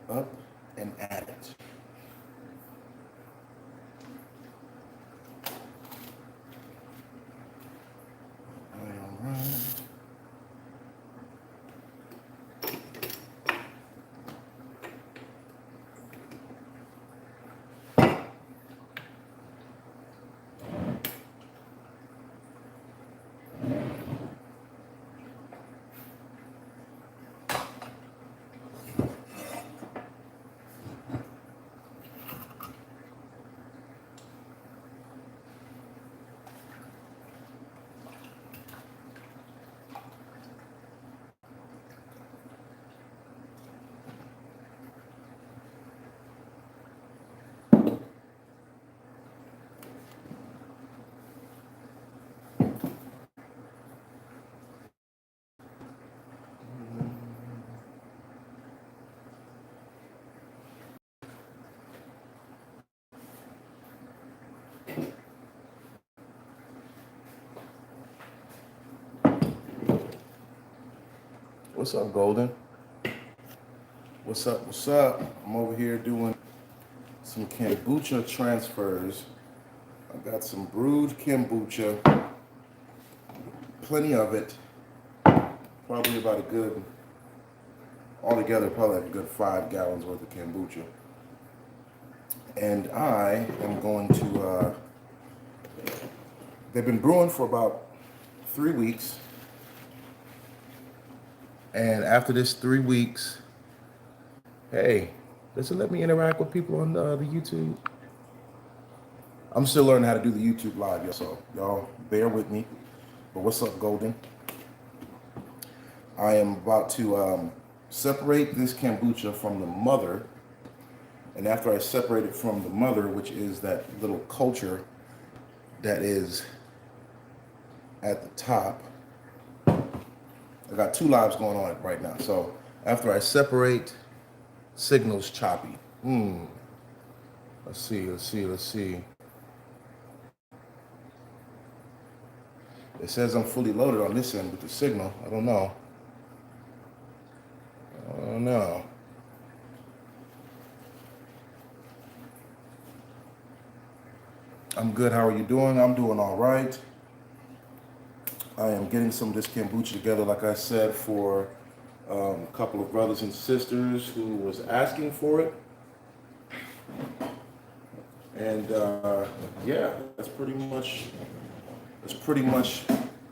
up and at it. All right. What's up, Golden? What's up? What's up? I'm over here doing some kombucha transfers. I got some brewed kombucha, plenty of it, probably about a good, altogether probably like a good 5 gallons worth of kombucha. And I am going to, they've been brewing for about 3 weeks. And after this 3 weeks, hey, does it let me interact with people on the YouTube? I'm still learning how to do the YouTube live, so y'all bear with me. But what's up, Golden? I am about to separate this kombucha from the mother. And after I separate it from the mother, which is that little culture that is at the top, I got 2 lives going on right now. So after I separate, signal's choppy. Let's see. It says I'm fully loaded on this end with the signal. I don't know. I'm good. How are you doing? I'm doing all right. I am getting some of this kombucha together, like I said, for a couple of brothers and sisters who was asking for it. And yeah, that's pretty much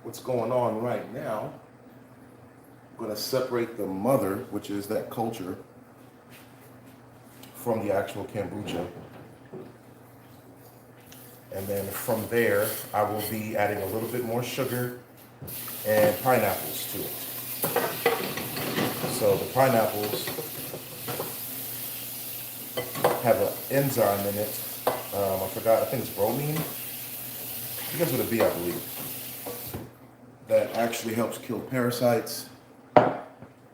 what's going on right now. I'm going to separate the mother, which is that culture, from the actual kombucha. And then from there, I will be adding a little bit more sugar and pineapples to it. So the pineapples have an enzyme in it. I forgot, I think it's bromine. It begins with a B, I believe. That actually helps kill parasites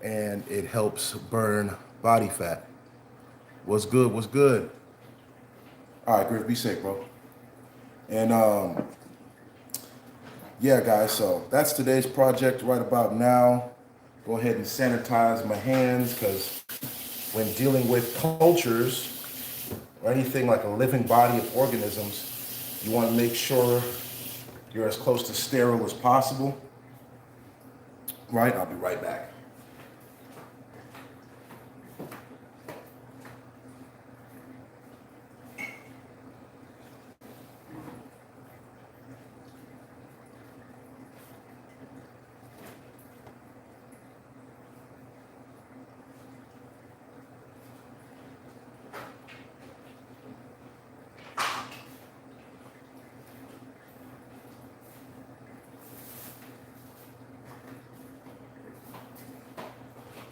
and it helps burn body fat. What's good? What's good? All right, Griff, be safe, bro. And yeah, guys, so that's today's project right about now. Go ahead and sanitize my hands, because when dealing with cultures or anything like a living body of organisms, you want to make sure you're as close to sterile as possible. Right? I'll be right back.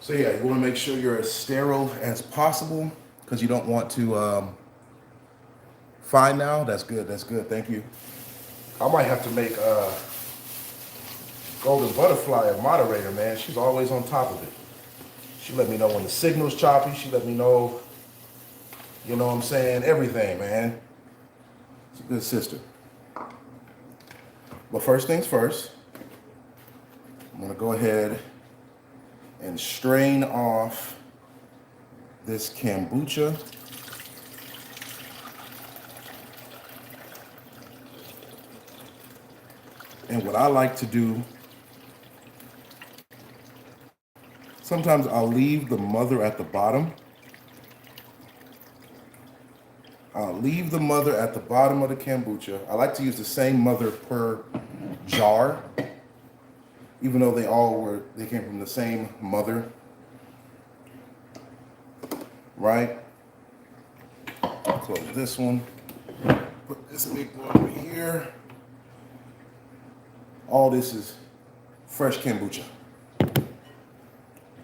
So yeah, you want to make sure you're as sterile as possible, because you don't want to, fine now, that's good, thank you. I might have to make Golden Butterfly a moderator, man. She's always on top of it. She let me know when the signal's choppy, she let me know, you know what I'm saying, everything, man. She's a good sister. But first things first, I'm gonna go ahead and strain off this kombucha. And what I like to do, sometimes I'll leave the mother at the bottom. I'll leave the mother at the bottom of the kombucha. I like to use the same mother per jar, even though they came from the same mother, right? Close this one. Put this big one over here. All this is fresh kombucha.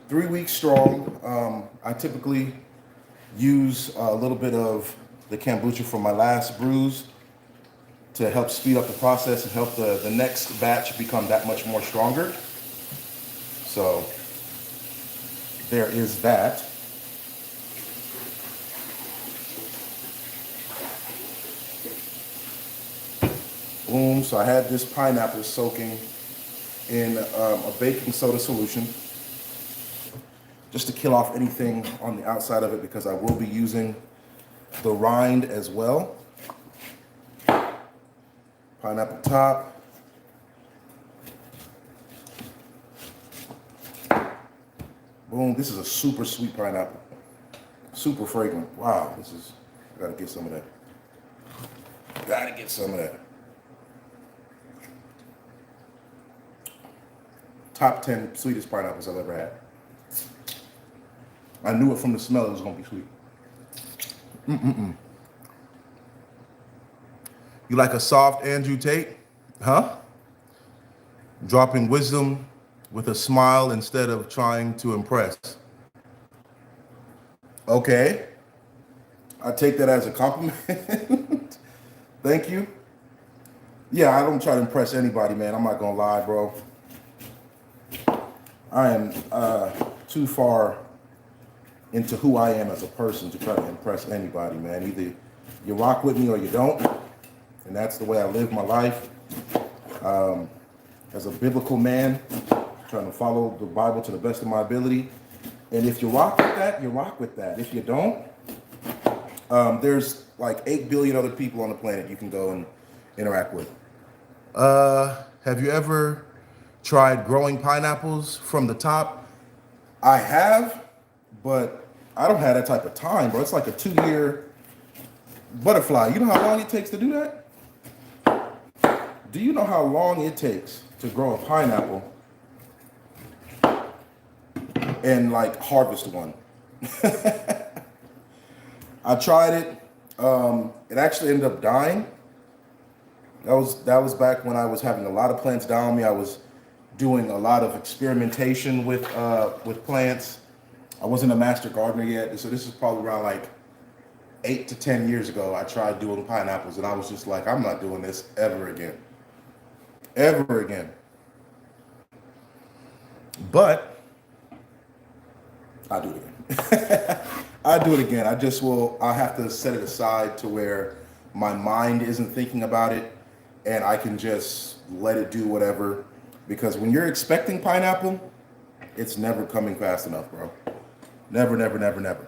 3 weeks strong. I typically use a little bit of the kombucha from my last brews to help speed up the process and help the next batch become that much more stronger. So there is that. Boom. So I had this pineapple soaking in a baking soda solution just to kill off anything on the outside of it, because I will be using the rind as well. Pineapple top. Boom. This is a super sweet pineapple. Super fragrant. Wow. I gotta get some of that. Gotta get some of that. Top 10 sweetest pineapples I've ever had. I knew it from the smell it was gonna be sweet. You like a soft Andrew Tate? Huh? Dropping wisdom with a smile instead of trying to impress. Okay. I take that as a compliment. Thank you. Yeah, I don't try to impress anybody, man. I'm not gonna lie, bro. I am too far into who I am as a person to try to impress anybody, man. Either you rock with me or you don't. And that's the way I live my life. As a biblical man, trying to follow the Bible to the best of my ability. And if you rock with that, you rock with that. If you don't, there's like 8 billion other people on the planet you can go and interact with. Have you ever tried growing pineapples from the top? I have, but I don't have that type of time, bro. It's like a 2-year butterfly. You know how long it takes to do that? Do you know how long it takes to grow a pineapple and like harvest one? I tried it. It actually ended up dying. That was back when I was having a lot of plants down on me. I was doing a lot of experimentation with plants. I wasn't a master gardener yet, so this is probably around like 8 to 10 years ago. I tried doing pineapples, and I was just like, I'm not doing this ever again. Ever again. But I'll do it again. I'll do it again. I have to set it aside to where my mind isn't thinking about it, and I can just let it do whatever. Because when you're expecting pineapple, it's never coming fast enough, bro. Never, never, never, never.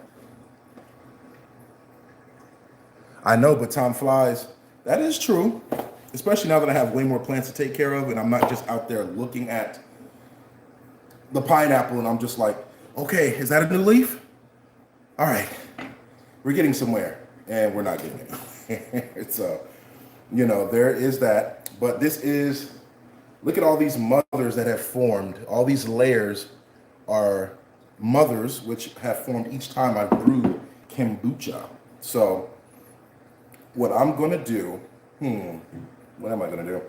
I know, but time flies. That is true. Especially now that I have way more plants to take care of, and I'm not just out there looking at the pineapple and I'm just like, okay, is that a new leaf? All right, we're getting somewhere, and we're not getting it. So, there is that. But this is, look at all these mothers that have formed. All these layers are mothers which have formed each time I brewed kombucha. So what I'm going to do, what am I going to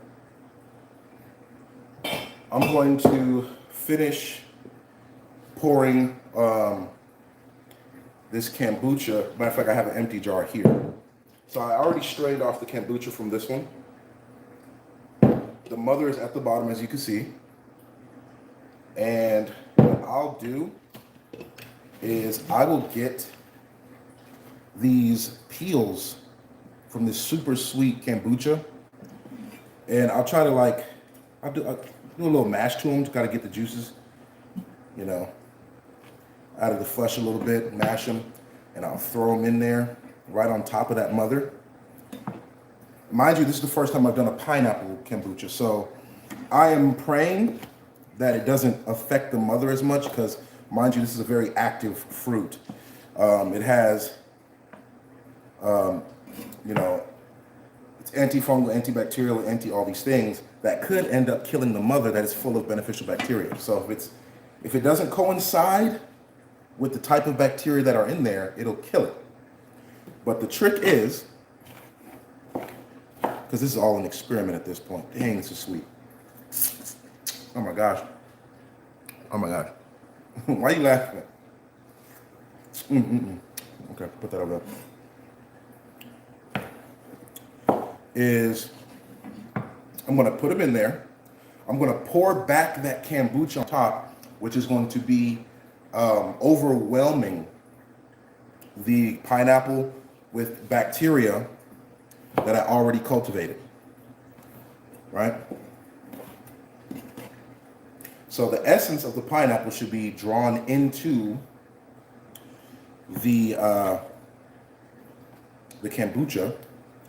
do? I'm going to finish pouring this kombucha. Matter of fact, I have an empty jar here. So I already strained off the kombucha from this one. The mother is at the bottom, as you can see. And what I'll do is I will get these peels from this super sweet kombucha, and I'll try to I'll do a little mash to them to get the juices, out of the flesh a little bit, mash them. and I'll throw them in there right on top of that mother. Mind you, this is the first time I've done a pineapple kombucha, so I am praying that it doesn't affect the mother as much because, mind you, this is a very active fruit. It has, you know, it's antifungal, antibacterial, anti all these things that could end up killing the mother that is full of beneficial bacteria. So if it doesn't coincide with the type of bacteria that are in there, it'll kill it. But the trick is, because this is all an experiment at this point. Dang, this is sweet. Oh my gosh. Oh my gosh. Why are you laughing? Okay, put that over there. I'm gonna put them in there. I'm gonna pour back that kombucha on top, which is going to be overwhelming the pineapple with bacteria that I already cultivated, right? So the essence of the pineapple should be drawn into the kombucha,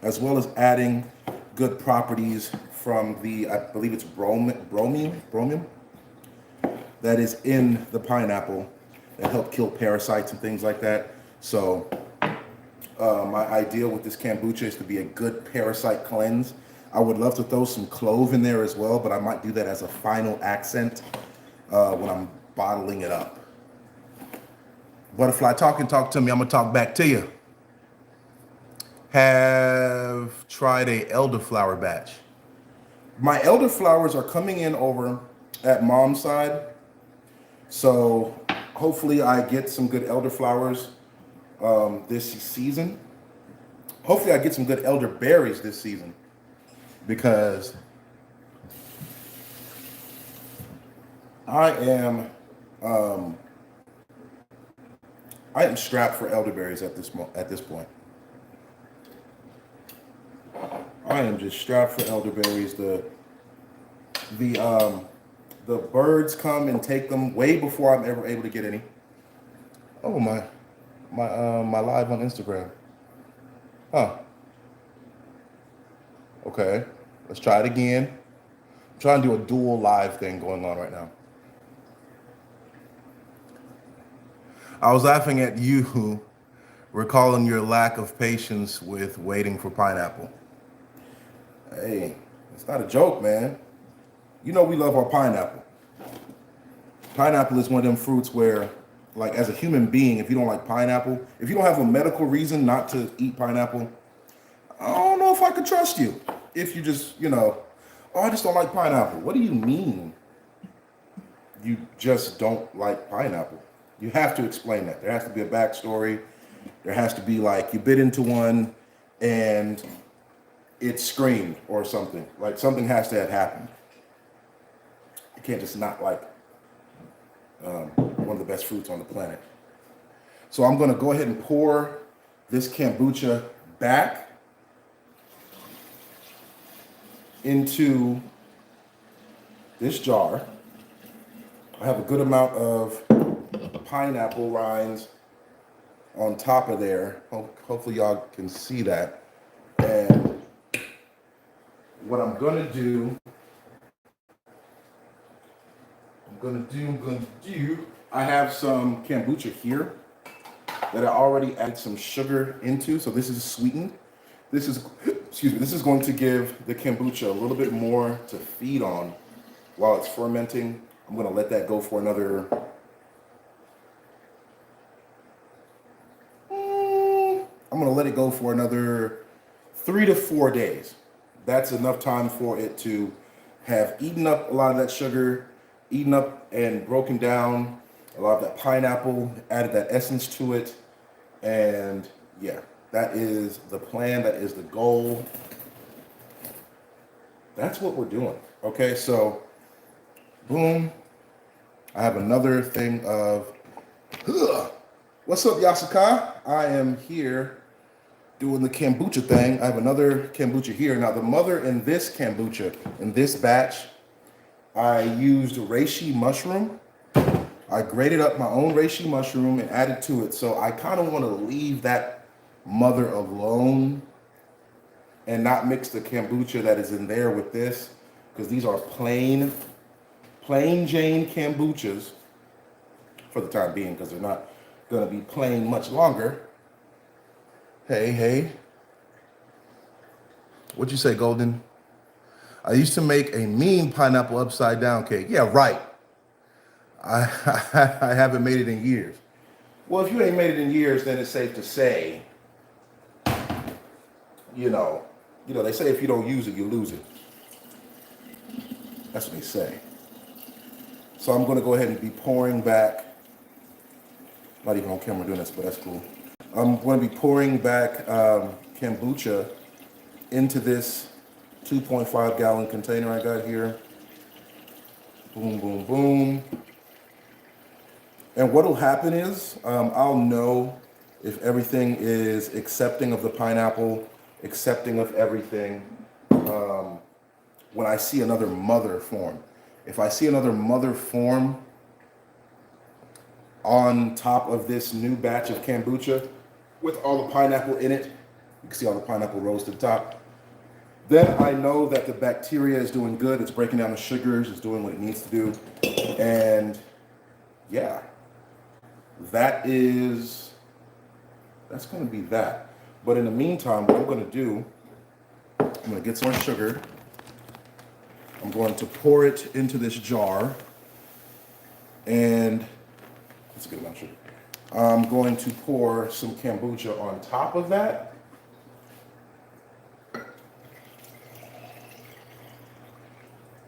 as well as adding good properties from the, I believe it's bromium that is in the pineapple that help kill parasites and things like that. So my idea with this kombucha is to be a good parasite cleanse. I would love to throw some clove in there as well, but I might do that as a final accent when I'm bottling it up. Butterfly, talk to me. I'm gonna talk back to you. Have tried a elderflower batch. My elderflowers are coming in over at mom's side, so hopefully I get some good elderflowers this season. Hopefully I get some good elderberries this season, because I am strapped for elderberries at this point. I am just strapped for elderberries. The birds come and take them way before I'm ever able to get any. Oh my live on Instagram. Huh. Okay, let's try it again. I'm trying to do a dual live thing going on right now. I was laughing at you, recalling your lack of patience with waiting for pineapple. Hey, it's not a joke, man. You know we love our pineapple. Pineapple is one of them fruits where, like, as a human being, if you don't like pineapple, if you don't have a medical reason not to eat pineapple, I don't know if I could trust you. If you just, oh, I just don't like pineapple. What do you mean you just don't like pineapple? You have to explain that. There has to be a backstory. There has to be, like, you bit into one and it screamed or something. Like, something has to have happened. You can't just not like one of the best fruits on the planet. So I'm going to go ahead and pour this kombucha back into this jar. I have a good amount of pineapple rinds on top of there. Hopefully y'all can see that. And what I'm gonna do, I have some kombucha here that I already added some sugar into. So this is sweetened. This is going to give the kombucha a little bit more to feed on while it's fermenting. I'm gonna let that go for another, I'm gonna let it go for another 3 to 4 days. That's enough time for it to have eaten up a lot of that sugar, eaten up and broken down a lot of that pineapple, added that essence to it. And yeah, that is the plan. That is the goal. That's what we're doing. Okay, so boom. I have another thing of, what's up, Yasuka? I am here doing the kombucha thing. I have another kombucha here. Now, the mother in this kombucha, in this batch, I used reishi mushroom. I grated up my own reishi mushroom and added to it. So I kind of want to leave that mother alone and not mix the kombucha that is in there with this, because these are plain Jane kombuchas for the time being, because they're not going to be plain much longer. Hey. What'd you say, Golden? I used to make a mean pineapple upside down cake. Yeah, right. I haven't made it in years. Well, if you ain't made it in years, then it's safe to say, they say if you don't use it, you lose it. That's what they say. So I'm going to go ahead and be pouring back, not even on camera doing this, but that's cool. I'm going to be pouring back kombucha into this 2.5 gallon container I got here. Boom, boom, boom. And what'll happen is I'll know if everything is accepting of the pineapple, accepting of everything, when I see another mother form. If I see another mother form on top of this new batch of kombucha with all the pineapple in it, you can see all the pineapple rose to the top, then I know that the bacteria is doing good. It's breaking down the sugars. It's doing what it needs to do. And yeah, that's going to be that. But in the meantime, what I'm going to do, I'm going to get some more sugar. I'm going to pour it into this jar. And that's a good amount of sugar. I'm going to pour some kombucha on top of that.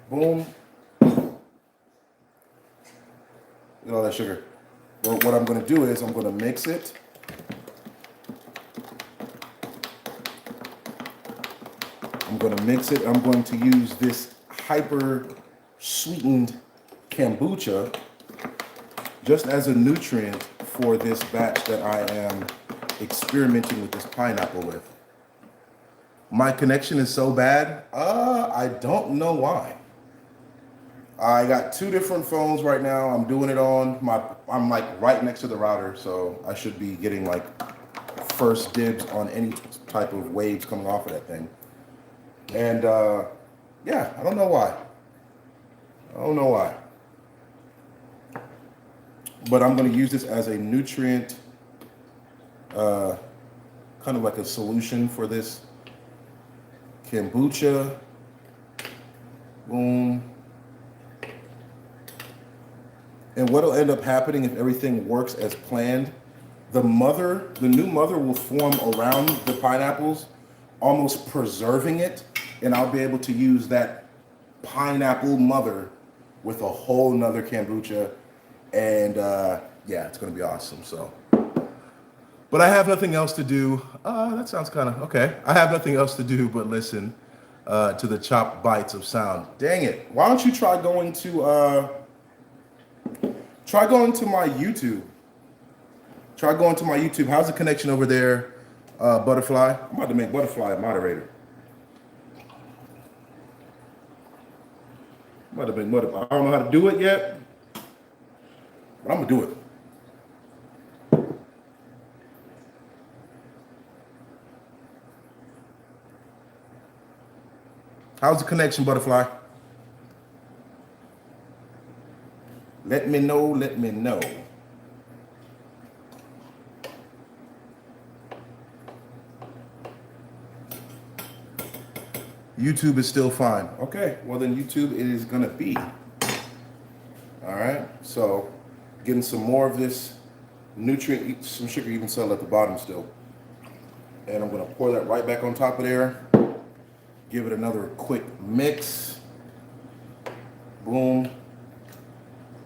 Boom. Look at all that sugar. Well, what I'm going to do is I'm going to mix it. I'm going to use this hyper sweetened kombucha just as a nutrient for this batch that I am experimenting with this pineapple with. My connection is so bad, I don't know why. I got two different phones right now. I'm doing it on I'm like right next to the router, so I should be getting like first dibs on any type of waves coming off of that thing. And yeah, I don't know why. But I'm going to use this as a nutrient, kind of like a solution for this kombucha. Boom. And what'll end up happening if everything works as planned, the new mother will form around the pineapples, almost preserving it, and I'll be able to use that pineapple mother with a whole nother kombucha, and yeah, it's gonna be awesome. So, but I have nothing else to do. That sounds kind of okay. I have nothing else to do but listen to the chopped bites of sound. Dang it! Why don't you try going to my YouTube? Try going to my YouTube. How's the connection over there, Butterfly? I'm about to make Butterfly a moderator. I don't know how to do it yet, but I'm gonna do it. How's the connection, Butterfly? Let me know. YouTube is still fine. Okay, well then YouTube it is gonna be. All right, so getting some more of this nutrient, some sugar even settled at the bottom still. And I'm gonna pour that right back on top of there. Give it another quick mix. Boom.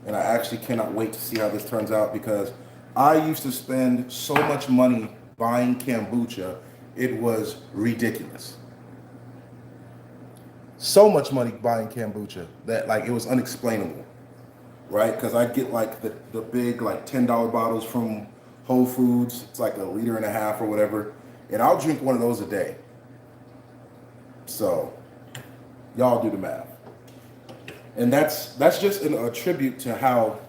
And I actually cannot wait to see how this turns out, because I used to spend so much money buying kombucha, it was ridiculous. So much money buying kombucha that like it was unexplainable, right? Because I'd get like the big like $10 bottles from Whole Foods. It's like 1.5 liters or whatever, and I'll drink one of those a day. So y'all do the math. And that's just a tribute to how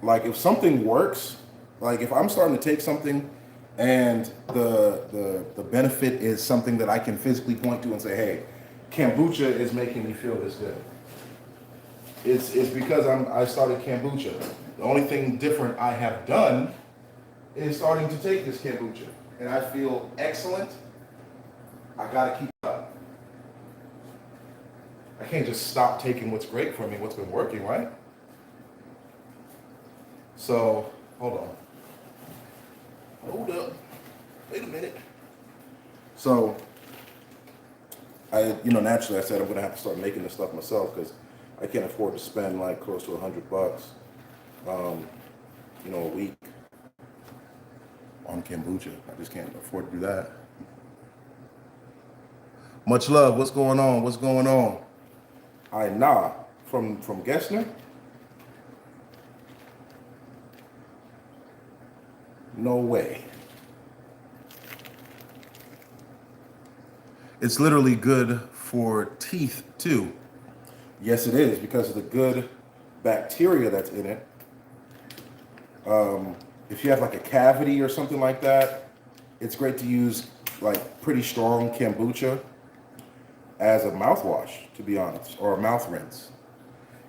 Like if something works, like if I'm starting to take something and the benefit is something that I can physically point to and say, hey, kombucha is making me feel this good. It's because I started kombucha. The only thing different I have done is starting to take this kombucha, and I feel excellent. I gotta keep it up. I can't just stop taking what's great for me, what's been working, right? So, hold on. Hold up. Wait a minute. So, naturally I said I'm gonna have to start making this stuff myself because I can't afford to spend like close to $100, a week on kombucha. I just can't afford to do that. Much love. What's going on? What's going on? Nah, from Gessner. No way. It's literally good for teeth too. Yes, it is because of the good bacteria that's in it. If you have like a cavity or something like that, it's great to use like pretty strong kombucha as a mouthwash, to be honest, or a mouth rinse.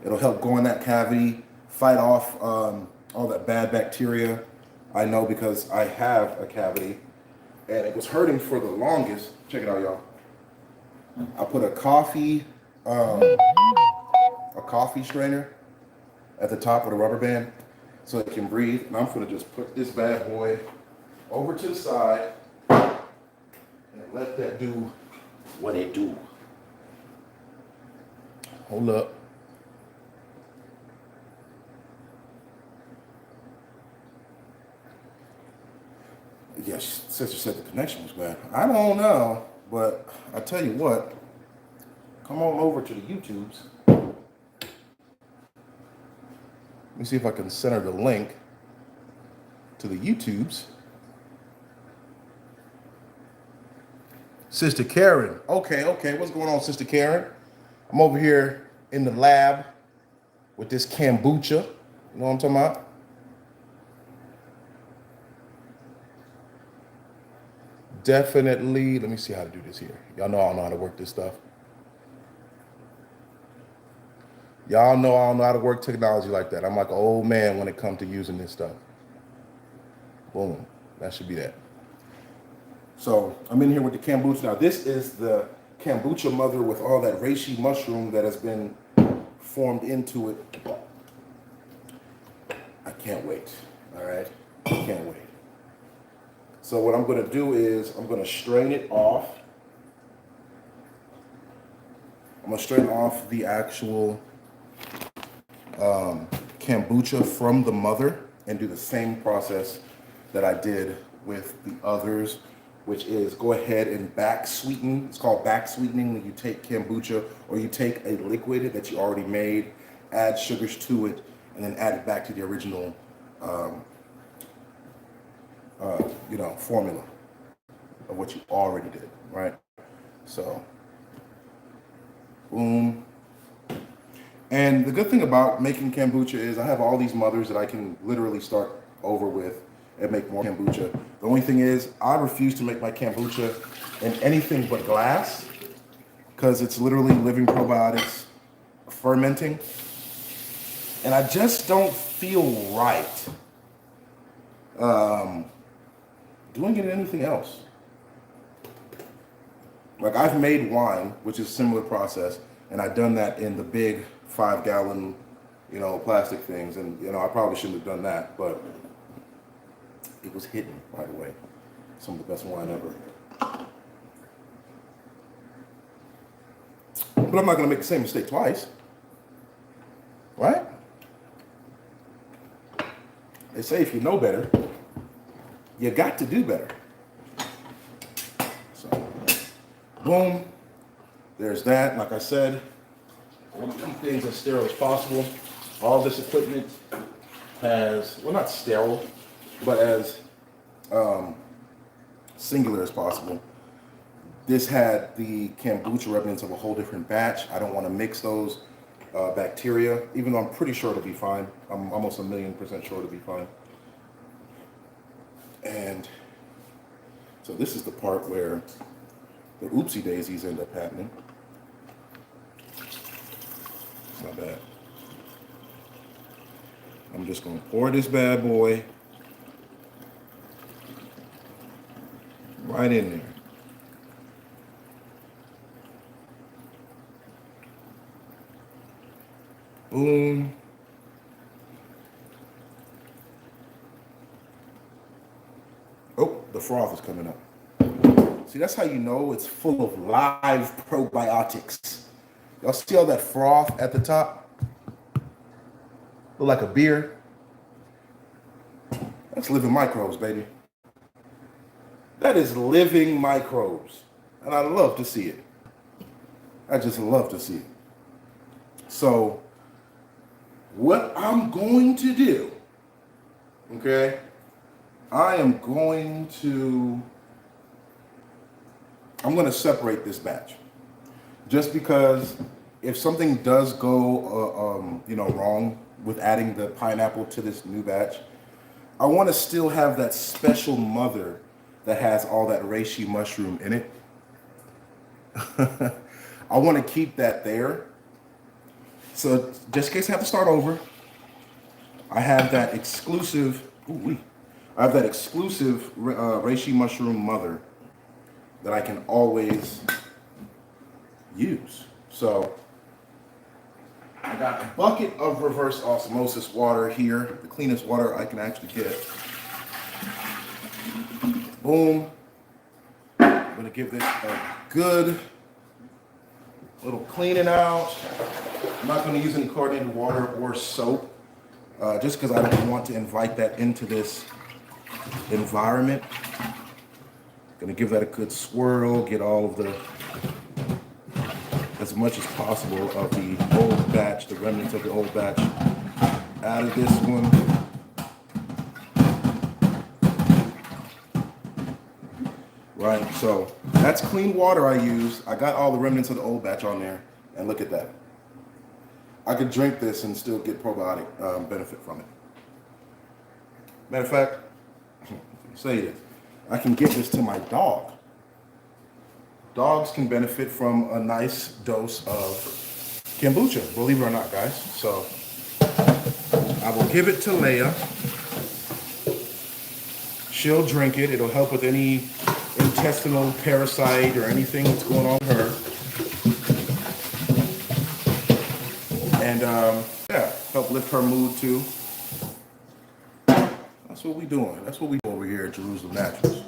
It'll help go in that cavity, fight off all that bad bacteria. I know because I have a cavity and it was hurting for the longest. Check it out, y'all. I put a coffee strainer at the top with a rubber band so it can breathe. And I'm gonna just put this bad boy over to the side and let that do what it do. Hold up. Yes, sister said the connection was bad. I don't know, but I tell you what, come on over to the YouTubes. Let me see if I can center the link to the YouTubes. Sister Karen. Okay. What's going on, Sister Karen? I'm over here in the lab with this kombucha. You know what I'm talking about? Definitely. Let me see how to do this here. Y'all know I don't know how to work this stuff. Y'all know I don't know how to work technology like that. I'm like an old man when it comes to using this stuff. Boom. That should be that. So I'm in here with the kombucha. Now this is the kombucha mother with all that reishi mushroom that has been formed into it. I can't wait. All right. I can't wait. So what I'm going to do is I'm going to strain it off. I'm going to strain off the actual kombucha from the mother and do the same process that I did with the others, which is go ahead and back sweeten. It's called back sweetening when you take kombucha or you take a liquid that you already made, add sugars to it, and then add it back to the original formula of what you already did, right? So, boom. And the good thing about making kombucha is I have all these mothers that I can literally start over with and make more kombucha. The only thing is I refuse to make my kombucha in anything but glass because it's literally living probiotics fermenting. And I just don't feel right doing it in anything else. Like I've made wine, which is a similar process, and I've done that in the big 5-gallon, plastic things. And, I probably shouldn't have done that, but it was hidden, by the way. Some of the best wine ever. But I'm not going to make the same mistake twice. Right? They say if you know better, you got to do better. So, boom. There's that. Like I said, I want to keep things as sterile as possible. All this equipment has, well, not sterile, but as singular as possible. This had the kombucha remnants of a whole different batch. I don't want to mix those. bacteria, even though I'm pretty sure it'll be fine. I'm almost 1,000,000% sure it'll be fine. And so this is the part where the oopsie daisies end up happening. It's not bad. I'm just gonna pour this bad boy right in there. Boom. Oh, the froth is coming up. See, that's how you know it's full of live probiotics. Y'all see all that froth at the top? Look like a beer. That's living microbes, baby. That is living microbes. And I love to see it. I just love to see it. So, what I'm going to do, okay, I'm going to separate this batch. Just because if something does go, wrong with adding the pineapple to this new batch, I want to still have that special mother that has all that reishi mushroom in it. I want to keep that there. So just in case I have to start over, I have that exclusive, reishi mushroom mother that I can always use. So I got a bucket of reverse osmosis water here, the cleanest water I can actually get. Boom. I'm gonna give this a good little cleaning out. I'm not gonna use any chlorinated water or soap, just because I don't want to invite that into this environment. Gonna give that a good swirl, get all of as much as possible of the old batch, the remnants of the old batch, out of this one. Right, so that's clean water I use. I got all the remnants of the old batch on there, and look at that. I could drink this and still get probiotic benefit from it. Matter of fact, say this, I can give this to my dog. Dogs can benefit from a nice dose of kombucha, believe it or not, guys. So I will give it to Leia. She'll drink it. It'll help with any intestinal parasite or anything that's going on with her. And help lift her mood too. That's what we doing. That's what we do over here at Jerusalem Naturals.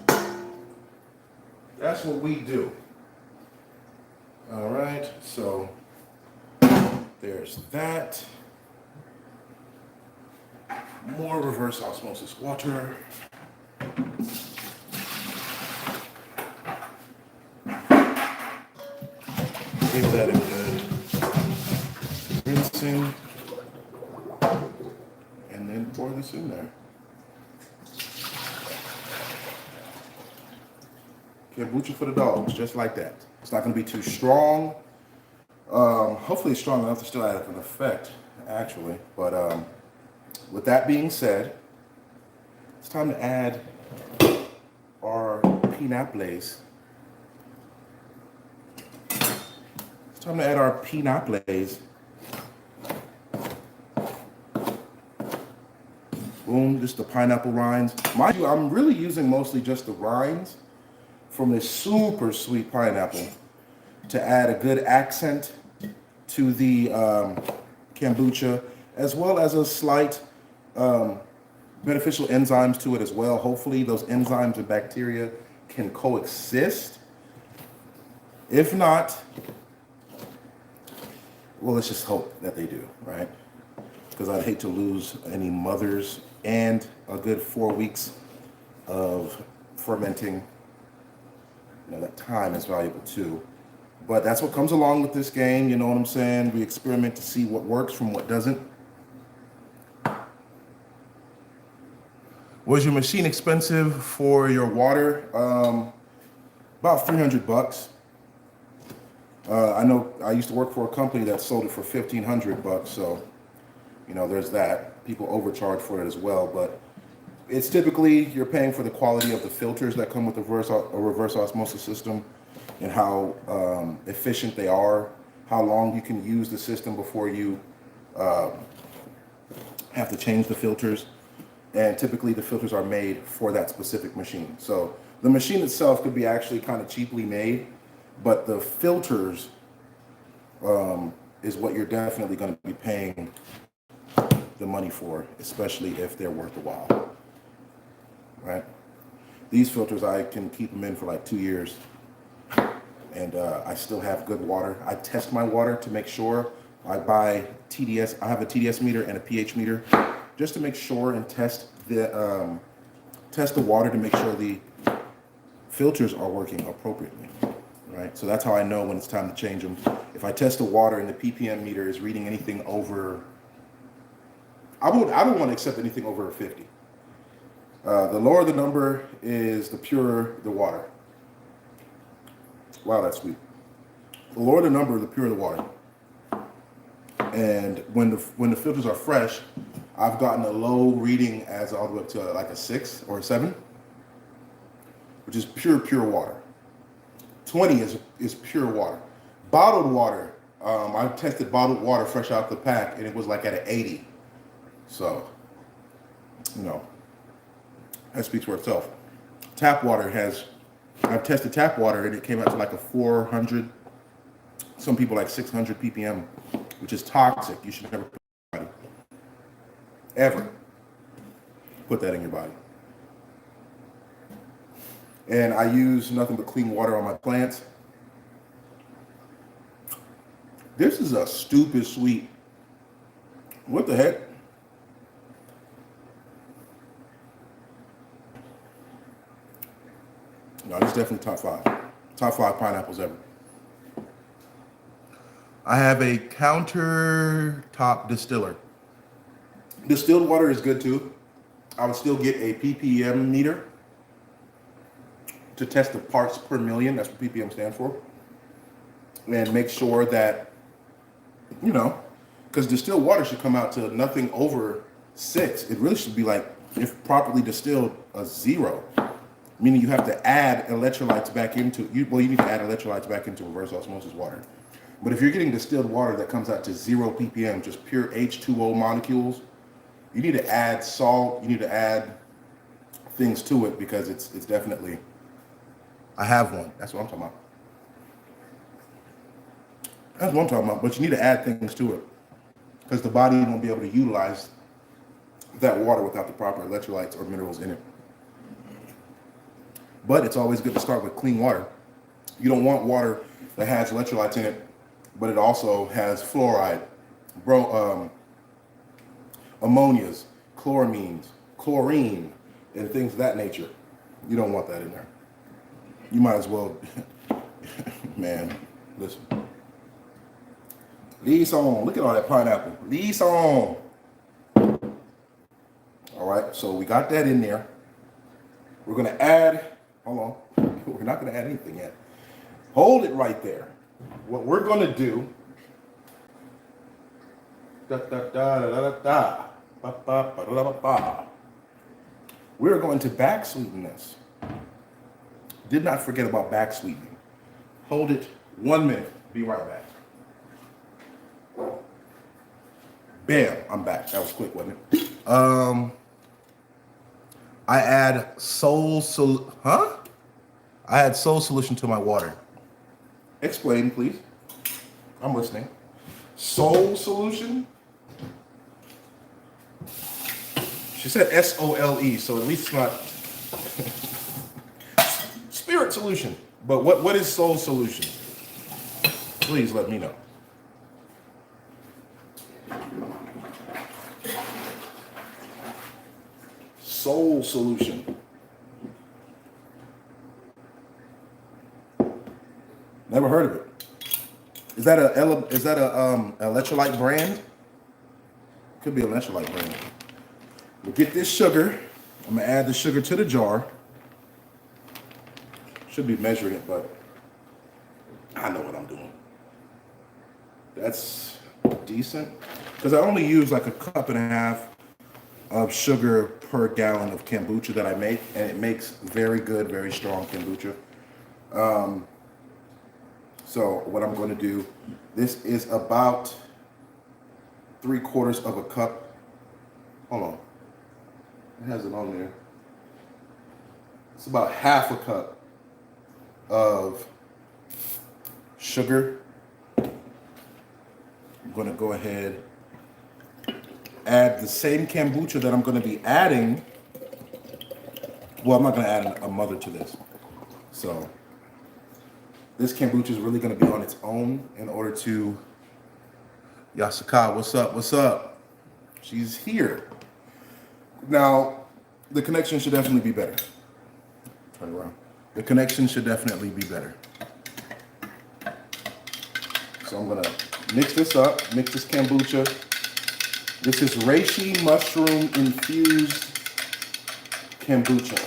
That's what we do. All right, so there's that. More reverse osmosis water. Give that a good rinsing. And then pour this in there. Kombucha for the dogs, just like that. It's not going to be too strong. Hopefully it's strong enough to still have an effect, actually. But with that being said, it's time to add our pinaples. It's time to add our pinaples. Boom, just the pineapple rinds. Mind you, I'm really using mostly just the rinds from this super sweet pineapple to add a good accent to the kombucha, as well as a slight beneficial enzymes to it as well. Hopefully those enzymes and bacteria can coexist. If not, well, let's just hope that they do, right? Because I'd hate to lose any mothers and a good 4 weeks of fermenting. That time is valuable too. But that's what comes along with this game, you know what I'm saying? We experiment to see what works from what doesn't. Was your machine expensive for your water? About $300. I know I used to work for a company that sold it for $1,500, so you know there's that. People overcharge for it as well, but it's typically you're paying for the quality of the filters that come with the reverse osmosis system, and how efficient they are, how long you can use the system before you have to change the filters. And typically the filters are made for that specific machine. So the machine itself could be actually kind of cheaply made, but the filters is what you're definitely going to be paying the money for, especially if they're worth a while, right? These filters, I can keep them in for like 2 years, and I still have good water. I test my water to make sure. I buy TDS. I have a TDS meter and a pH meter, just to make sure and test the water to make sure the filters are working appropriately, right? So that's how I know when it's time to change them. If I test the water and the ppm meter is reading anything over, I don't want to accept anything over a 50. The lower the number is, the purer the water. Wow, that's sweet. The lower the number, the purer the water. And when the filters are fresh, I've gotten a low reading as all the way up to like a 6 or a 7, which is pure water. 20 is pure water. Bottled water, I tested bottled water fresh out the pack, and it was like at an 80. So, you know, that speaks for itself. Tap water I've tested tap water, and it came out to like a 400, some people like 600 ppm, which is toxic. You should never put in your body. Ever put that in your body. And I use nothing but clean water on my plants. This is a stupid sweet. What the heck? No, this is definitely top 5. Top 5 pineapples ever. I have a countertop distiller. Distilled water is good too. I would still get a ppm meter to test the parts per million. That's what ppm stands for. And make sure that, you know, because distilled water should come out to nothing over 6. It really should be like, if properly distilled, a 0. Meaning you have to add electrolytes back into, you need to add electrolytes back into reverse osmosis water. But if you're getting distilled water that comes out to 0 ppm, just pure H2O molecules, you need to add salt, you need to add things to it, because it's definitely, I have one. That's what I'm talking about. That's what I'm talking about. But you need to add things to it, because the body won't be able to utilize that water without the proper electrolytes or minerals in it. But it's always good to start with clean water. You don't want water that has electrolytes in it, but it also has fluoride, ammonias, chloramines, chlorine, and things of that nature. You don't want that in there. You might as well, man, listen. Listen, look at all that pineapple. Listen. All right, so we got that in there. We're gonna add, hold on, we're not gonna add anything yet. Hold it right there. What we're gonna do, we're going to back sweeten this. Did not forget about back sweetening. Hold it 1 minute. Be right back. Bam, I'm back. That was quick, wasn't it? I add I add soul solution to my water. Explain, please. I'm listening. Soul solution? She said SOLE, so at least it's not spirit solution. But what is soul solution? Please let me know. Soul solution. Never heard of it. Is that a electrolyte brand? Could be an electrolyte brand. We'll get this sugar. I'm gonna add the sugar to the jar. Should be measuring it, but I know what I'm doing. That's decent. Because I only use like a cup and a half of sugar per gallon of kombucha that I make, and it makes very good, very strong kombucha. So what I'm going to do, this is about 3/4 of a cup. Hold on, it has it on there. It's about half a cup of sugar. I'm going to go ahead, add the same kombucha that I'm going to be adding. Well, I'm not going to add a mother to this. So this kombucha is really going to be on its own in order to... Yasuka, what's up? What's up? She's here. Now, the connection should definitely be better. Turn around. The connection should definitely be better. So I'm going to mix this up, mix this kombucha. This is reishi mushroom infused kombucha.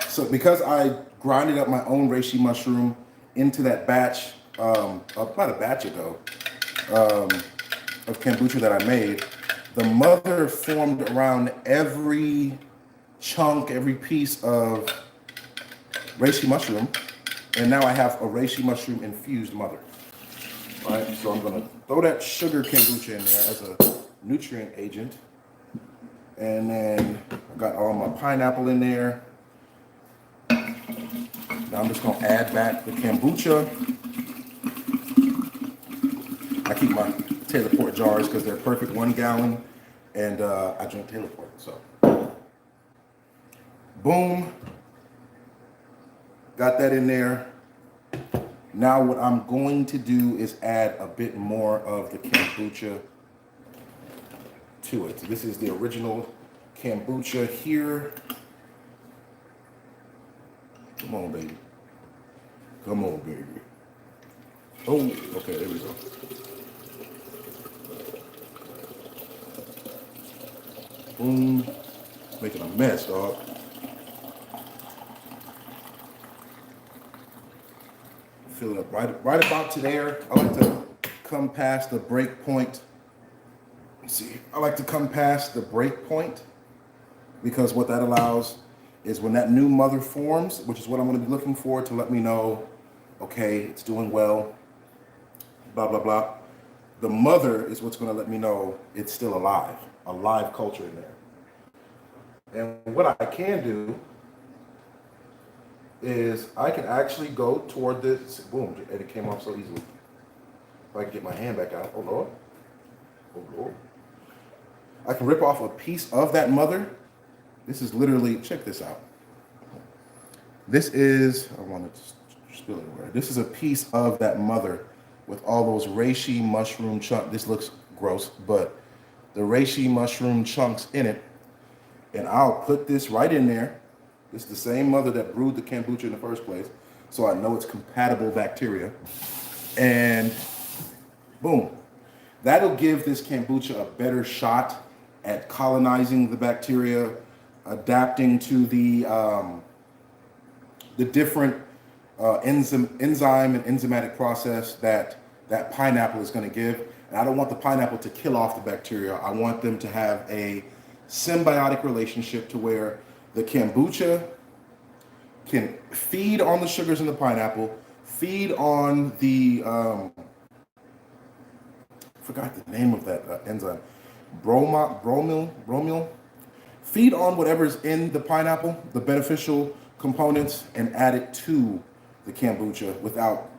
So because I grinded up my own reishi mushroom into that batch, about a batch ago, of kombucha that I made, the mother formed around every chunk, every piece of reishi mushroom, and now I have a reishi mushroom infused mother. All right, so I'm gonna throw that sugar kombucha in there as a nutrient agent, and then I got all my pineapple in there. Now I'm just gonna add back the kombucha. I keep my Taylor Port jars because they're perfect 1 gallon, and I drink Taylor Port. So, boom, got that in there. Now what I'm going to do is add a bit more of the kombucha to it. This is the original kombucha here. Come on, baby. Come on, baby. Oh, okay, there we go. Boom. Making a mess, dog. Fill it up right about to there. I like to come past the break point. Let's see. I like to come past the break point because what that allows is when that new mother forms, which is what I'm going to be looking for to let me know, okay, it's doing well, blah, blah, blah. The mother is what's going to let me know it's still alive, a live culture in there. And what I can do is I can actually go toward this, boom, and it came off so easily. If I can get my hand back out, oh Lord, oh Lord. I can rip off a piece of that mother. This is literally, check this out. This is, I want to spill it everywhere. This is a piece of that mother with all those reishi mushroom chunks. This looks gross, but the reishi mushroom chunks in it. And I'll put this right in there. It's the same mother that brewed the kombucha in the first place. So I know it's compatible bacteria. And boom. That'll give this kombucha a better shot at colonizing the bacteria, adapting to the different enzyme and enzymatic process that pineapple is going to give. And I don't want the pineapple to kill off the bacteria. I want them to have a symbiotic relationship to where the kombucha can feed on the sugars in the pineapple, feed on the, forgot the name of that enzyme, bromyl, feed on whatever's in the pineapple, the beneficial components, and add it to the kombucha without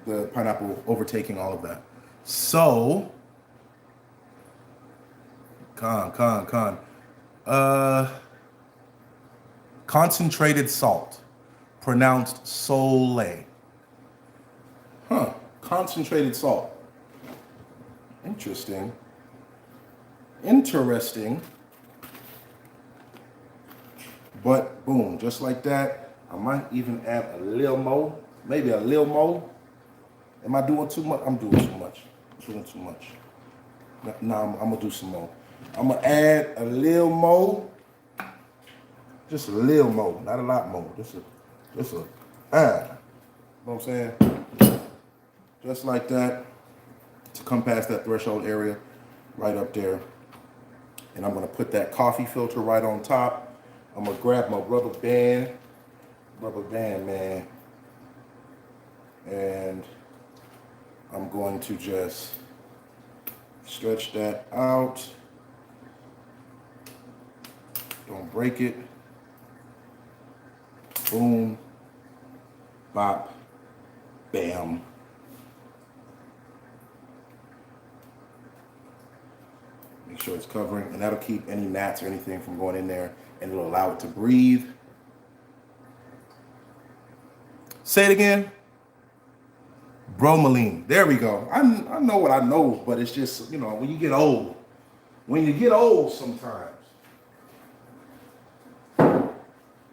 the pineapple overtaking all of that. So, concentrated salt, pronounced sole. Concentrated salt. Interesting. But boom, just like that, I might even add a little more, maybe a little more. Am I doing too much? I'm doing too much. Now I'm gonna do some more. I'm gonna add a little more, just a little more, not a lot more. You know what I'm saying? just like that, to come past that threshold area, right up there. And I'm gonna put that coffee filter right on top. I'm gonna grab my rubber band, man, and I'm going to just stretch that out. Don't break it. Boom, bop, bam. Make sure it's covering, and that'll keep any gnats or anything from going in there, and it'll allow it to breathe. Say it again. Bromelain. There we go. I know what I know, but it's just, you know, when you get old sometimes.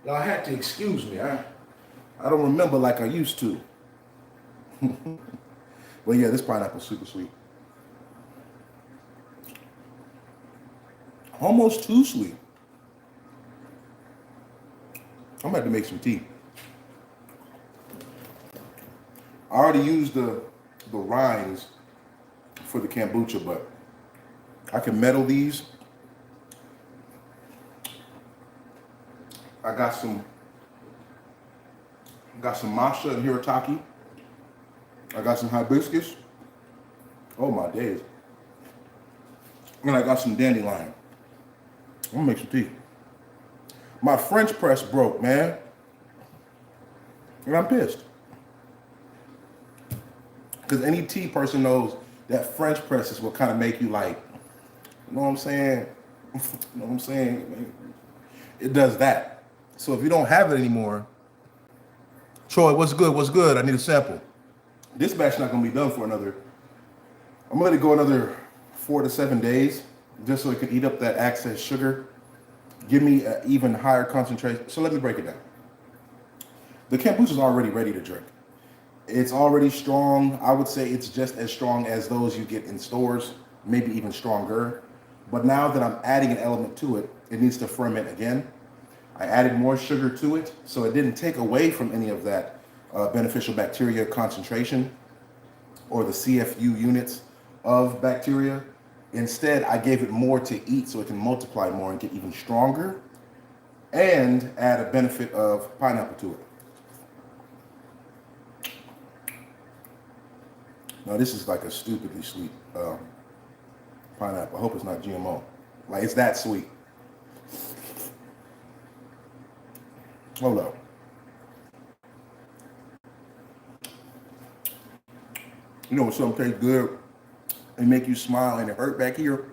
Y'all had to excuse me. I don't remember like I used to. But yeah, this pineapple's super sweet. Almost too sweet. I'm about to make some tea. I already used the rinds for the kombucha, but I can metal these. I got some matcha and hirataki. I got some hibiscus. Oh my days. And I got some dandelion. I'm gonna make some tea. My French press broke, man. And I'm pissed. Because any tea person knows that French presses will kind of make you like, you know what I'm saying? You know what I'm saying? It does that. So if you don't have it anymore, Troy, what's good? What's good? I need a sample. This batch not gonna be done for another, I'm gonna let it go another 4 to 7 days, just so it can eat up that excess sugar. Give me an even higher concentration. So let me break it down. The kombucha is already ready to drink. It's already strong. I would say it's just as strong as those you get in stores, maybe even stronger. But now that I'm adding an element to it, it needs to ferment again. I added more sugar to it, so it didn't take away from any of that beneficial bacteria concentration or the CFU units of bacteria. Instead, I gave it more to eat so it can multiply more and get even stronger, and add a benefit of pineapple to it. Now this is like a stupidly sweet pineapple. I hope it's not GMO. Like, it's that sweet. Hold up. You know when something tastes good and make you smile and it hurt back here?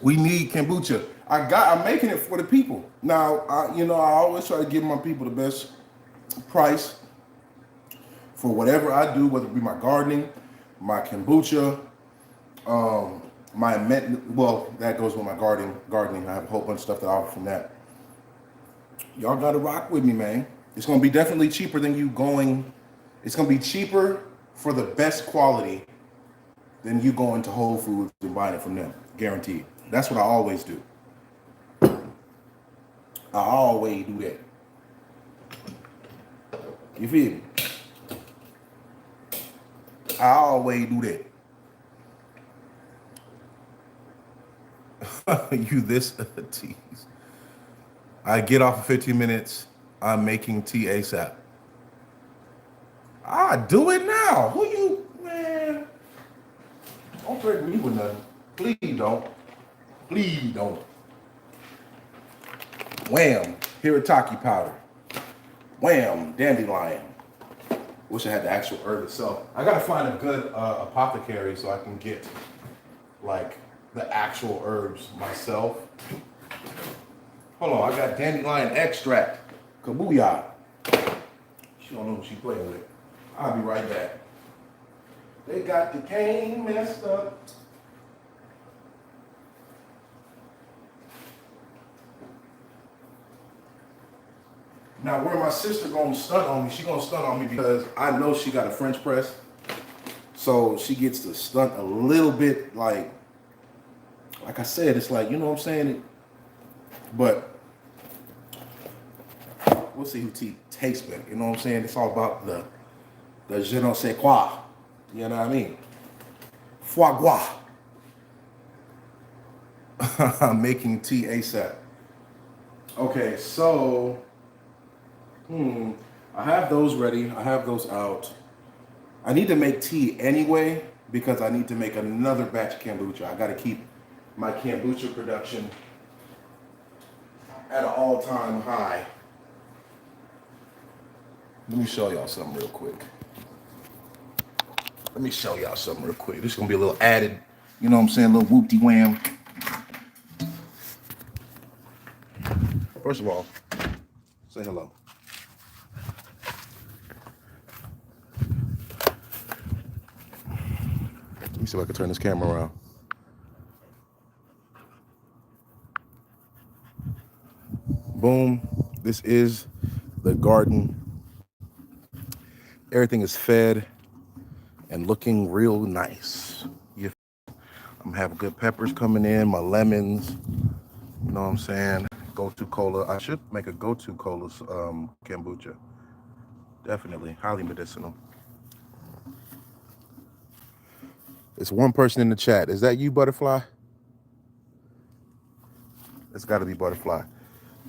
We need kombucha. I'm making it for the people. Now, I always try to give my people the best price for whatever I do, whether it be my gardening, my kombucha, that goes with my gardening. I have a whole bunch of stuff that I offer from that. Y'all gotta rock with me, man. It's gonna be definitely cheaper than it's gonna be cheaper for the best quality than you going to Whole Foods and buying it from them. Guaranteed. That's what I always do. I always do that. You feel me? I always do that. You this tease. I get off in 15 minutes. I'm making tea ASAP. I do it now. Who you, man? Don't threaten me with nothing. Please don't. Please don't. Wham, hirataki powder. Wham, dandelion. Wish I had the actual herb itself. I gotta find a good apothecary so I can get like the actual herbs myself. Hold on, I got dandelion extract. Kabuya. She don't know who she playing with. I'll be right back. They got the cane messed up. Now, where my sister gonna stunt on me, she gonna stunt on me because I know she got a French press. So she gets to stunt a little bit, like I said, it's like, you know what I'm saying? But We'll see who tea tastes better. You know what I'm saying? It's all about the je ne sais quoi. You know what I mean? Foie gras. I'm making tea ASAP. Okay, so I have those ready. I have those out. I need to make tea anyway because I need to make another batch of kombucha. I got to keep my kombucha production at an all-time high. Let me show y'all something real quick. This is gonna be a little added, you know what I'm saying, a little whoop-de-wham. First of all, say hello. Let me see if I can turn this camera around. Boom. This is the garden. Everything is fed and looking real nice. I'm having good peppers coming in, my lemons, you know what I'm saying? Go-to cola. I should make a go-to cola kombucha. Definitely, highly medicinal. It's one person in the chat. Is that you, Butterfly? It's got to be Butterfly.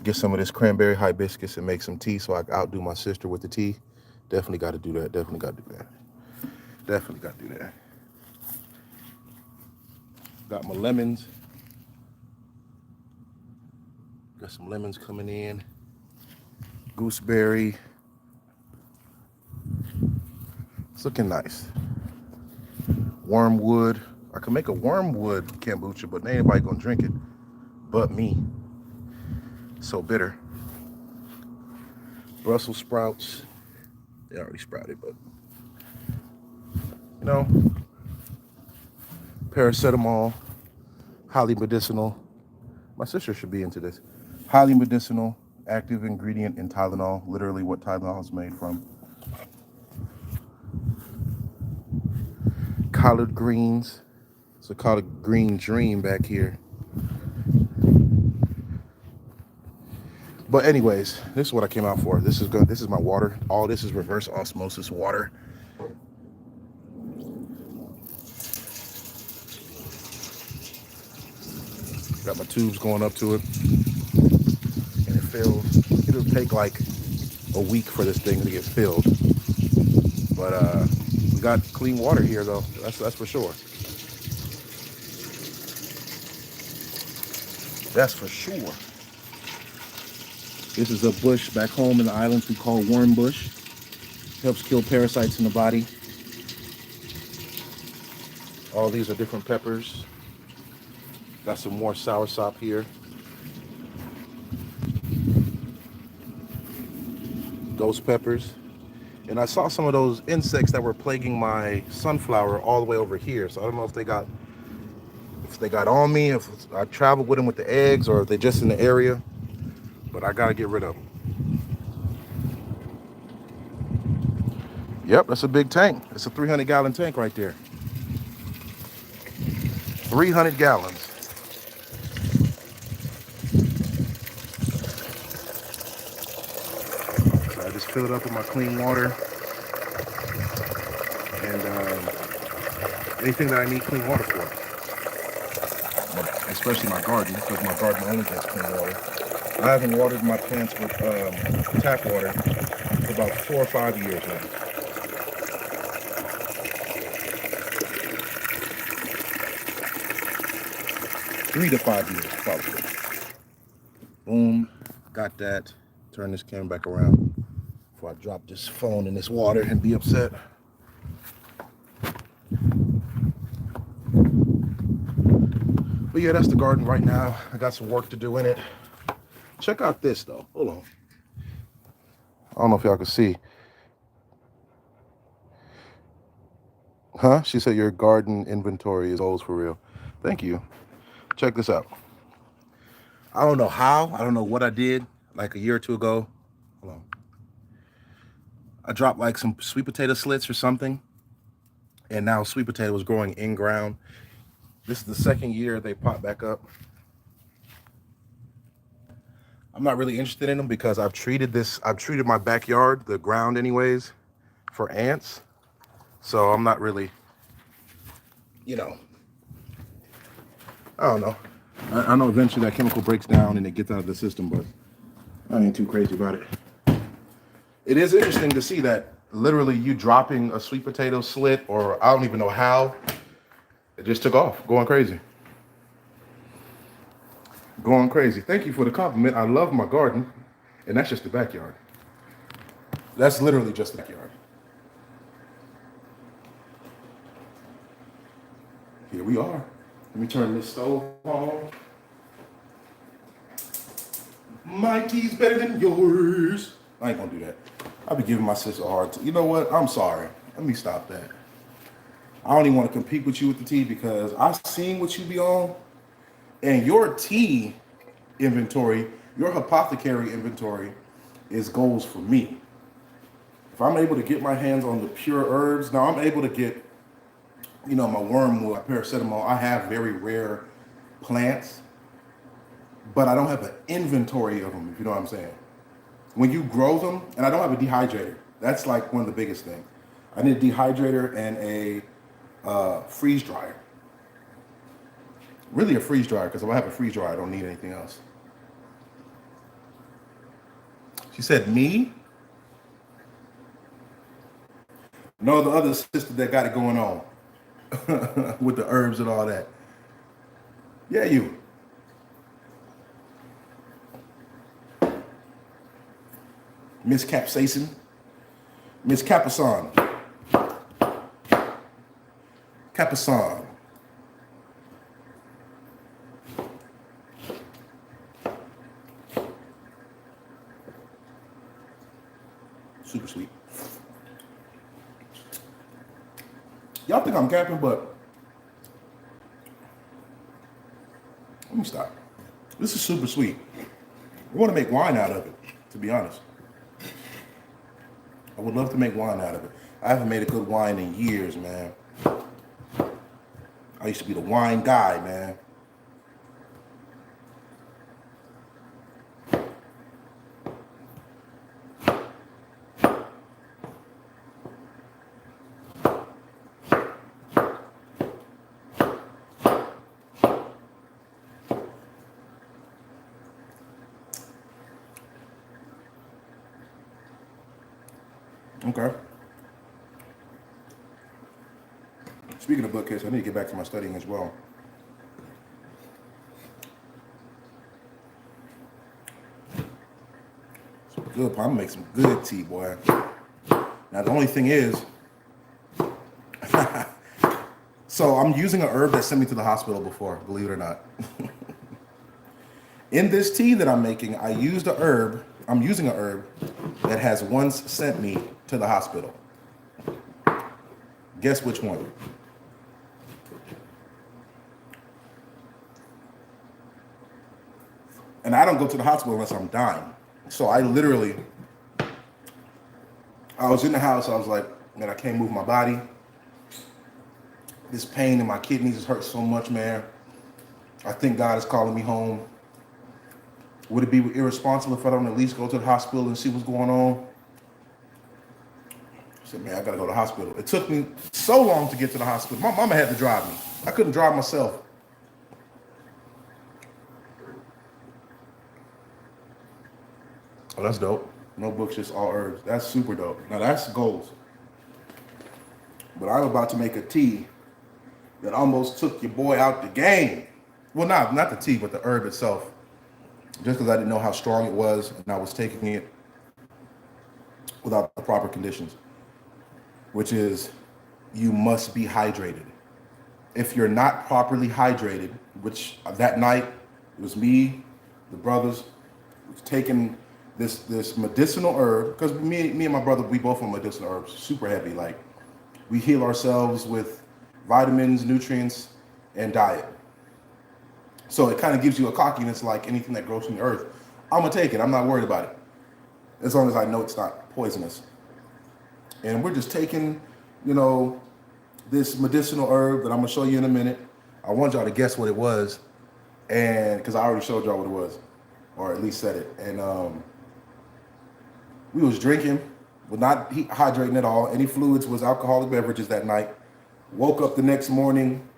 Get some of this cranberry hibiscus and make some tea so I can outdo my sister with the tea. Definitely got to do that. Definitely got to do that. Got my lemons. Got some lemons coming in. Gooseberry. It's looking nice. Wormwood. I could make a wormwood kombucha, but ain't anybody gonna drink it but me. So bitter. Brussels sprouts. They already sprouted, but you know, paracetamol, highly medicinal. My sister should be into this. Highly medicinal, active ingredient in Tylenol, literally what Tylenol is made from. Collard greens. It's a collard green dream back here. But anyways, this is what I came out for. This is good. This is my water. All this is reverse osmosis water. Got my tubes going up to it. And it fills. It'll take like a week for this thing to get filled. But we got clean water here though. That's for sure. That's for sure. This is a bush back home in the islands we call worm bush. Helps kill parasites in the body. All these are different peppers. Got some more soursop here. Ghost peppers. And I saw some of those insects that were plaguing my sunflower all the way over here. So I don't know if they got on me, if I traveled with them with the eggs, or if they're just in the area. But I gotta get rid of them. Yep, that's a big tank. It's a 300-gallon tank right there. 300 gallons. So I just fill it up with my clean water. And anything that I need clean water for. Especially my garden, because my garden only gets clean water. I haven't watered my plants with tap water for about 4 or 5 years now. Three to 5 years, probably. Boom, got that. Turn this camera back around before I drop this phone in this water and be upset. But yeah, that's the garden right now. I got some work to do in it. Check out this though. Hold on. I don't know if y'all can see. Huh? She said your garden inventory is old for real. Thank you. Check this out. I don't know how. I don't know what I did like a year or two ago. Hold on. I dropped like some sweet potato slits or something. And now sweet potato was growing in ground. This is the second year they popped back up. I'm not really interested in them because I've treated my backyard, the ground anyways, for ants. So I'm not really, you know, I don't know. I know eventually that chemical breaks down and it gets out of the system, but I ain't too crazy about it. It is interesting to see that literally you dropping a sweet potato slit, or I don't even know how, it just took off, going crazy. Going crazy. Thank you for the compliment. I love my garden, and that's just the backyard. That's literally just the backyard. Here we are. Let me turn this stove on. My tea's better than yours. I ain't gonna do that. I'll be giving my sister a hard time. You know what? I'm sorry. Let me stop that. I don't even want to compete with you with the tea because I've seen what you be on, and your tea inventory, your apothecary inventory is goals for me. If I'm able to get my hands on the pure herbs, now I'm able to get, my wormwood, my paracetamol. I have very rare plants, but I don't have an inventory of them, if you know what I'm saying. When you grow them, and I don't have a dehydrator. That's like one of the biggest things. I need a dehydrator and a freeze dryer. Really a freeze dryer, because if I have a freeze dryer, I don't need anything else. She said, me? No, the other sister that got it going on with the herbs and all that. Yeah, you. Miss Capsaicin. Miss Capason. Capason. Super sweet. Y'all think I'm capping, but let me stop. This is super sweet. I want to make wine out of it, to be honest. I would love to make wine out of it. I haven't made a good wine in years, man. I used to be the wine guy, man. Okay. Speaking of bookcase, I need to get back to my studying as well. So good. I'm gonna make some good tea, boy. Now the only thing is, so I'm using an herb that sent me to the hospital before, believe it or not. In this tea that I'm making, I'm using a herb that has once sent me to the hospital. Guess which one? And I don't go to the hospital unless I'm dying. So I was in the house, I was like, man, I can't move my body. This pain in my kidneys has hurt so much, man. I think God is calling me home. Would it be irresponsible if I don't at least go to the hospital and see what's going on? I said, man, I gotta go to the hospital. It took me so long to get to the hospital. My mama had to drive me. I couldn't drive myself. Oh, that's dope. No books, just all herbs. That's super dope. Now that's goals. But I'm about to make a tea that almost took your boy out the game. Well, not the tea, but the herb itself. Just because I didn't know how strong it was and I was taking it without the proper conditions, which is you must be hydrated. If you're not properly hydrated, which that night it was me, the brothers, was taking this medicinal herb, because me and my brother, we both on medicinal herbs, super heavy. Like we heal ourselves with vitamins, nutrients, and diet. So it kind of gives you a cockiness like anything that grows from the earth. I'm gonna take it. I'm not worried about it, as long as I know it's not poisonous. And we're just taking, this medicinal herb that I'm gonna show you in a minute. I want y'all to guess what it was, and because I already showed y'all what it was. or at least said it. And we was drinking, was not hydrating at all. Any fluids was alcoholic beverages that night. Woke up the next morning,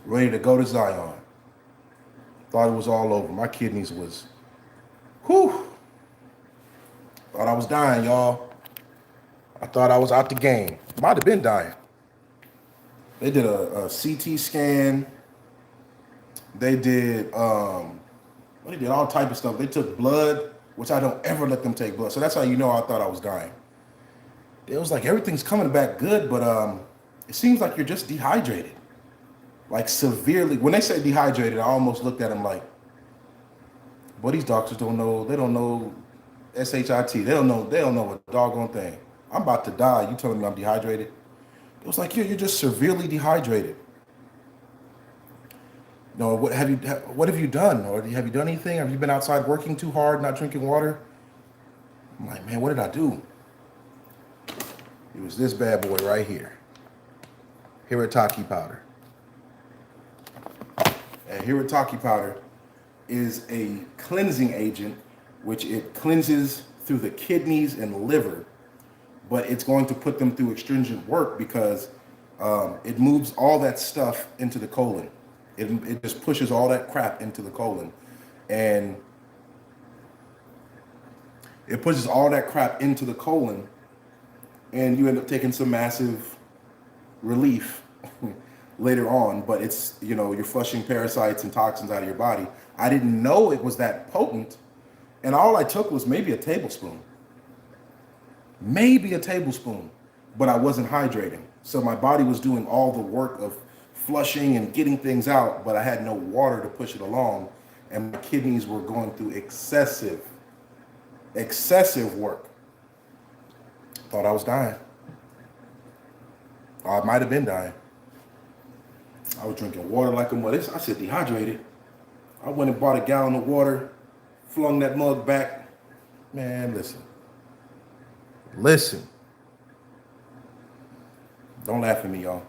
ready to go to Zion. Thought it was all over. My kidneys was, whew. Thought I was dying, y'all. I thought I was out the game. Might have been dying. They did a CT scan. They did, they did all type of stuff. They took blood, which I don't ever let them take blood. So that's how you know I thought I was dying. It was like everything's coming back good, but it seems like you're just dehydrated. Like severely. When they say dehydrated, I almost looked at them like, but these doctors don't know. They don't know SHIT. They don't know a doggone thing. I'm about to die. You telling me I'm dehydrated? It was like, you're just severely dehydrated. No, what have you done? Or have you done anything? Have you been outside working too hard, not drinking water? I'm like, man, what did I do? It was this bad boy right here. Hirataki powder. And Hirataki powder is a cleansing agent, which it cleanses through the kidneys and liver, but it's going to put them through astringent work because it moves all that stuff into the colon. It just pushes all that crap into the colon. And it pushes all that crap into the colon, and you end up taking some massive relief later on, but it's, you're flushing parasites and toxins out of your body. I didn't know it was that potent, and all I took was maybe a tablespoon, but I wasn't hydrating. So my body was doing all the work of flushing and getting things out, but I had no water to push it along, and my kidneys were going through excessive work. Thought I was dying. I might have been dying. I was drinking water like a mother. I said dehydrated. I went and bought a gallon of water, flung that mug back. Man, listen. Don't laugh at me, y'all.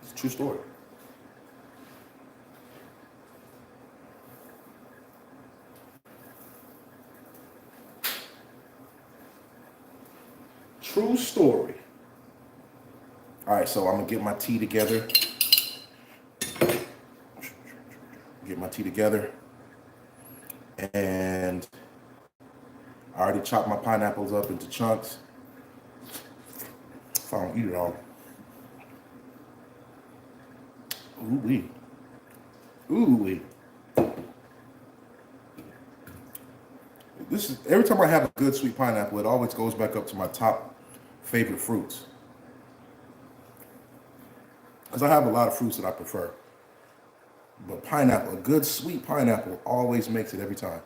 It's a true story. True story. All right, so I'm gonna get my tea together. And I already chopped my pineapples up into chunks. If I don't eat it all. Ooh-wee. This is, every time I have a good sweet pineapple, it always goes back up to my top favorite fruits. Because I have a lot of fruits that I prefer. But pineapple, a good sweet pineapple, always makes it every time.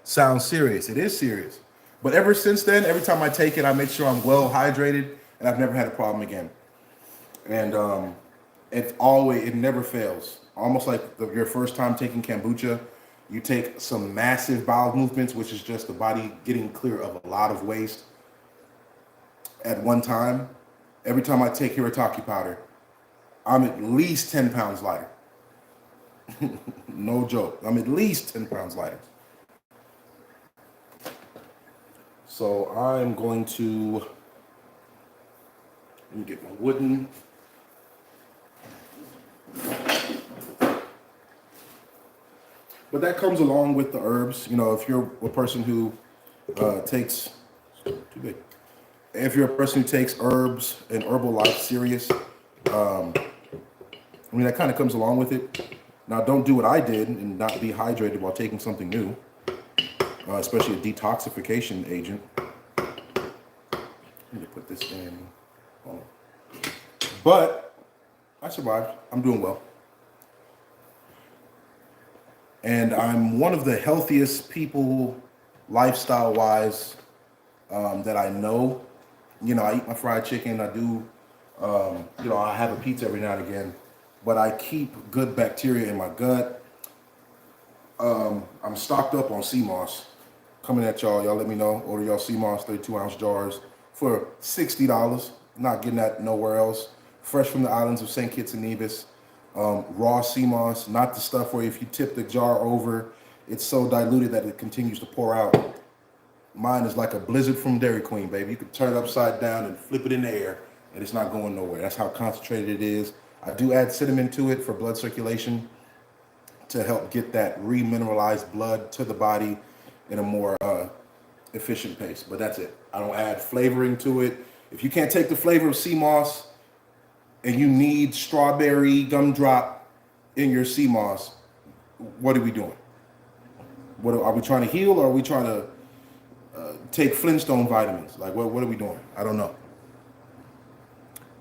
Sounds serious. It is serious. But ever since then, every time I take it, I make sure I'm well hydrated, and I've never had a problem again. And it never fails. Almost like your first time taking kombucha, you take some massive bowel movements, which is just the body getting clear of a lot of waste at one time. Every time I take Hirataki powder, I'm at least 10 pounds lighter. No joke. I'm at least 10 pounds lighter. So I'm going to, let me get my wooden. But that comes along with the herbs. If you're a person who takes, too big. If you're a person who takes herbs and herbal life serious, that kind of comes along with it. Now, don't do what I did and not be hydrated while taking something new, especially a detoxification agent. Let me put this in. Oh. But I survived. I'm doing well. And I'm one of the healthiest people, lifestyle-wise, that I know. I eat my fried chicken. I do, I have a pizza every now and again. But I keep good bacteria in my gut. I'm stocked up on sea moss. Coming at y'all. Y'all let me know. Order y'all sea moss 32-ounce jars for $60. Not getting that nowhere else. Fresh from the islands of St. Kitts and Nevis. Raw sea moss, not the stuff where if you tip the jar over, it's so diluted that it continues to pour out. Mine is like a blizzard from Dairy Queen, baby. You can turn it upside down and flip it in the air, and it's not going nowhere. That's how concentrated it is. I do add cinnamon to it for blood circulation to help get that remineralized blood to the body in a more efficient pace. But that's it. I don't add flavoring to it. If you can't take the flavor of sea moss and you need strawberry gumdrop in your sea moss, what are we doing? What are we trying to heal, or are we trying to take Flintstone vitamins? Like, what are we doing? I don't know.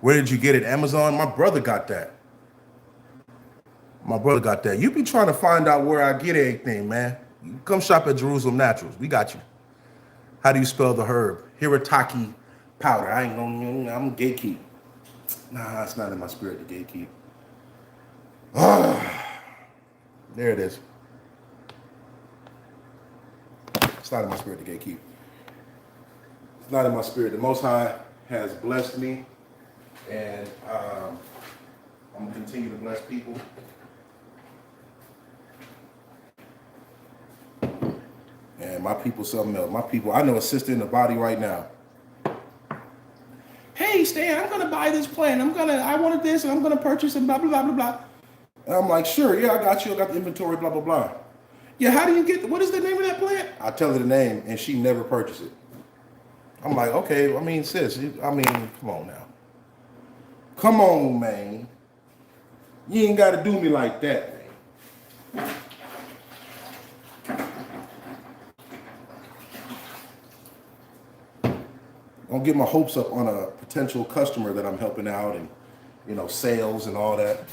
Where did you get it? Amazon? My brother got that. My brother got that. You be trying to find out where I get anything, man. Come shop at Jerusalem Naturals. We got you. How do you spell the herb? Hirataki powder. I ain't gonna, I'm gatekeep. Nah, it's not in my spirit to gatekeep. There it is. It's not in my spirit to gatekeep. It's not in my spirit. The Most High has blessed me, and I'm gonna continue to bless people. And my people, something else. My people, I know a sister in the body right now. Hey, Stan, I'm gonna buy this plant. I wanted this, and I'm gonna purchase and blah blah blah blah blah. And I'm like, sure, yeah, I got you. I got the inventory, blah blah blah. Yeah, how do you get? What is the name of that plant? I tell her the name, and she never purchased it. I'm like, okay, I mean, sis, come on now. Come on, man. You ain't got to do me like that, man. Don't get my hopes up on a potential customer that I'm helping out and, sales and all that.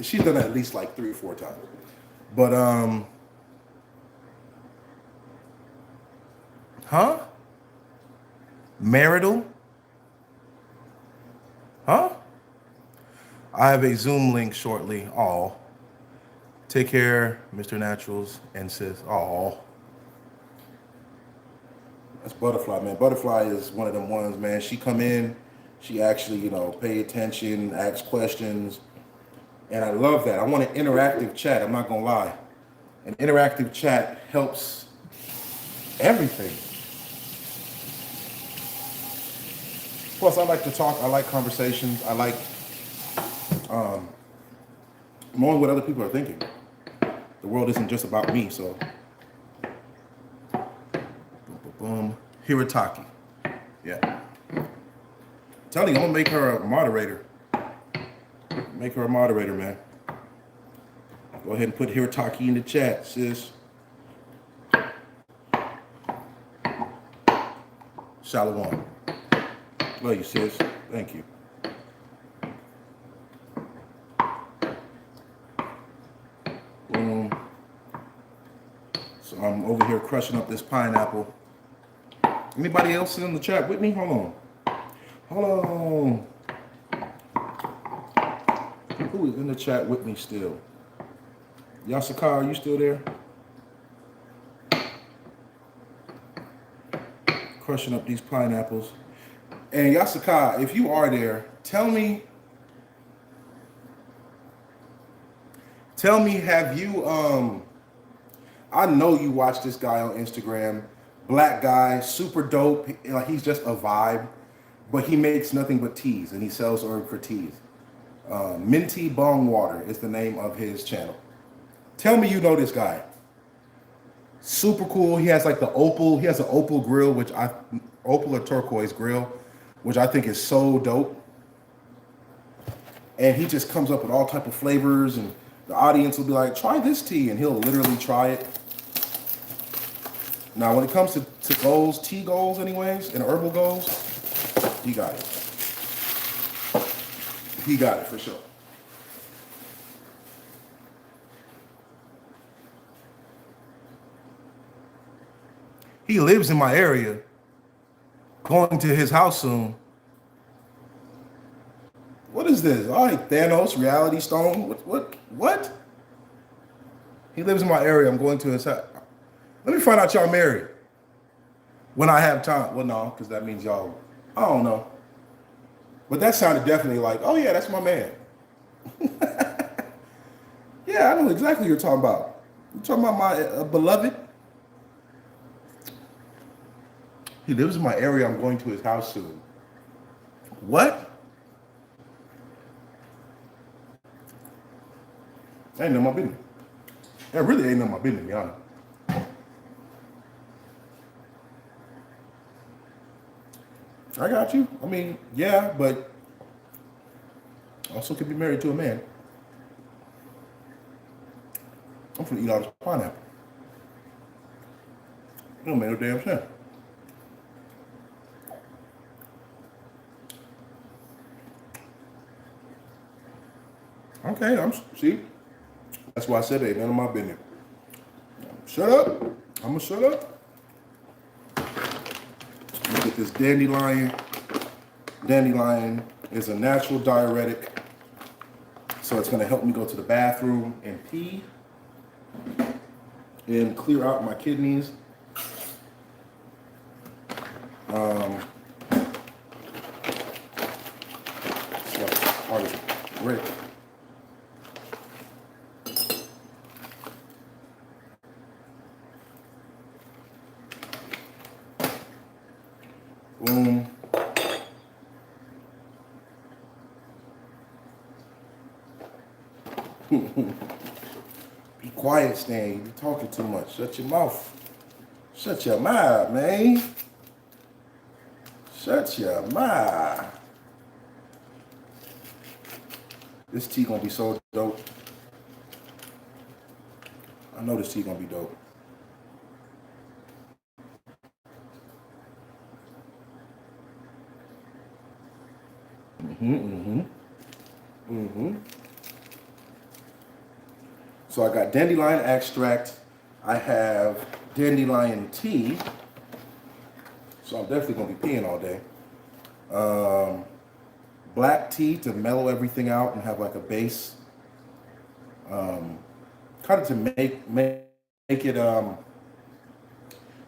She's done that at least like 3 or 4 times. But marital? Huh? I have a Zoom link shortly. All. Take care, Mr. Naturals and sis. All. That's Butterfly, man. Butterfly is one of them ones, man. She come in, she actually, pay attention, ask questions. And I love that. I want an interactive chat. I'm not going to lie. An interactive chat helps everything. Plus, I like to talk. I like conversations. I like knowing what other people are thinking. The world isn't just about me, so. Boom, boom, boom. Hirataki. Yeah. I'm telling you, I'm going to make her a moderator. Make her a moderator, man. Go ahead and put Hirataki in the chat, sis. Shalom. Love you, sis. Thank you. Boom. So I'm over here crushing up this pineapple. Anybody else in the chat with me? Hold on. Who is in the chat with me still? Yasaka, are you still there? Crushing up these pineapples. And Yasaka, if you are there, tell me, have you, I know you watch this guy on Instagram, black guy, super dope, like he's just a vibe, but he makes nothing but teas, and he sells herb for teas. Minty Bong Water is the name of his channel. Tell me you know this guy. Super cool. He has like an opal grill, opal or turquoise grill, which I think is so dope. And he just comes up with all type of flavors, and the audience will be like, try this tea, and he'll literally try it. Now, when it comes to goals, tea goals anyways, and herbal goals, he got it. He got it for sure. He lives in my area. Going to his house soon. What is this? All right, Thanos, Reality Stone. What? He lives in my area. I'm going to his house. Let me find out y'all married. When I have time. Well, no, because that means y'all, I don't know. But that sounded definitely like, oh yeah, that's my man. Yeah, I know exactly what you're talking about. You're talking about my beloved. He lives in my area. I'm going to his house soon. What? That ain't none of my business. That really ain't none of my business, to be honest. I got you. I mean, yeah, but also could be married to a man. I'm finna eat all this pineapple. It don't make no damn sense. Okay, see. That's why I said it ain't none of my business. Shut up. I'm gonna shut up. Look at this dandelion. Dandelion is a natural diuretic, so it's gonna help me go to the bathroom and pee and clear out my kidneys. It's like part of the brick. Boom. Be quiet, Stan. You're talking too much. Shut your mouth. Shut your mouth, man. Shut your mouth. This tea gonna be so dope. I know this tea gonna be dope. So I got dandelion extract. I have dandelion tea. So I'm definitely gonna be peeing all day. Black tea to mellow everything out and have like a base. Kind of to make it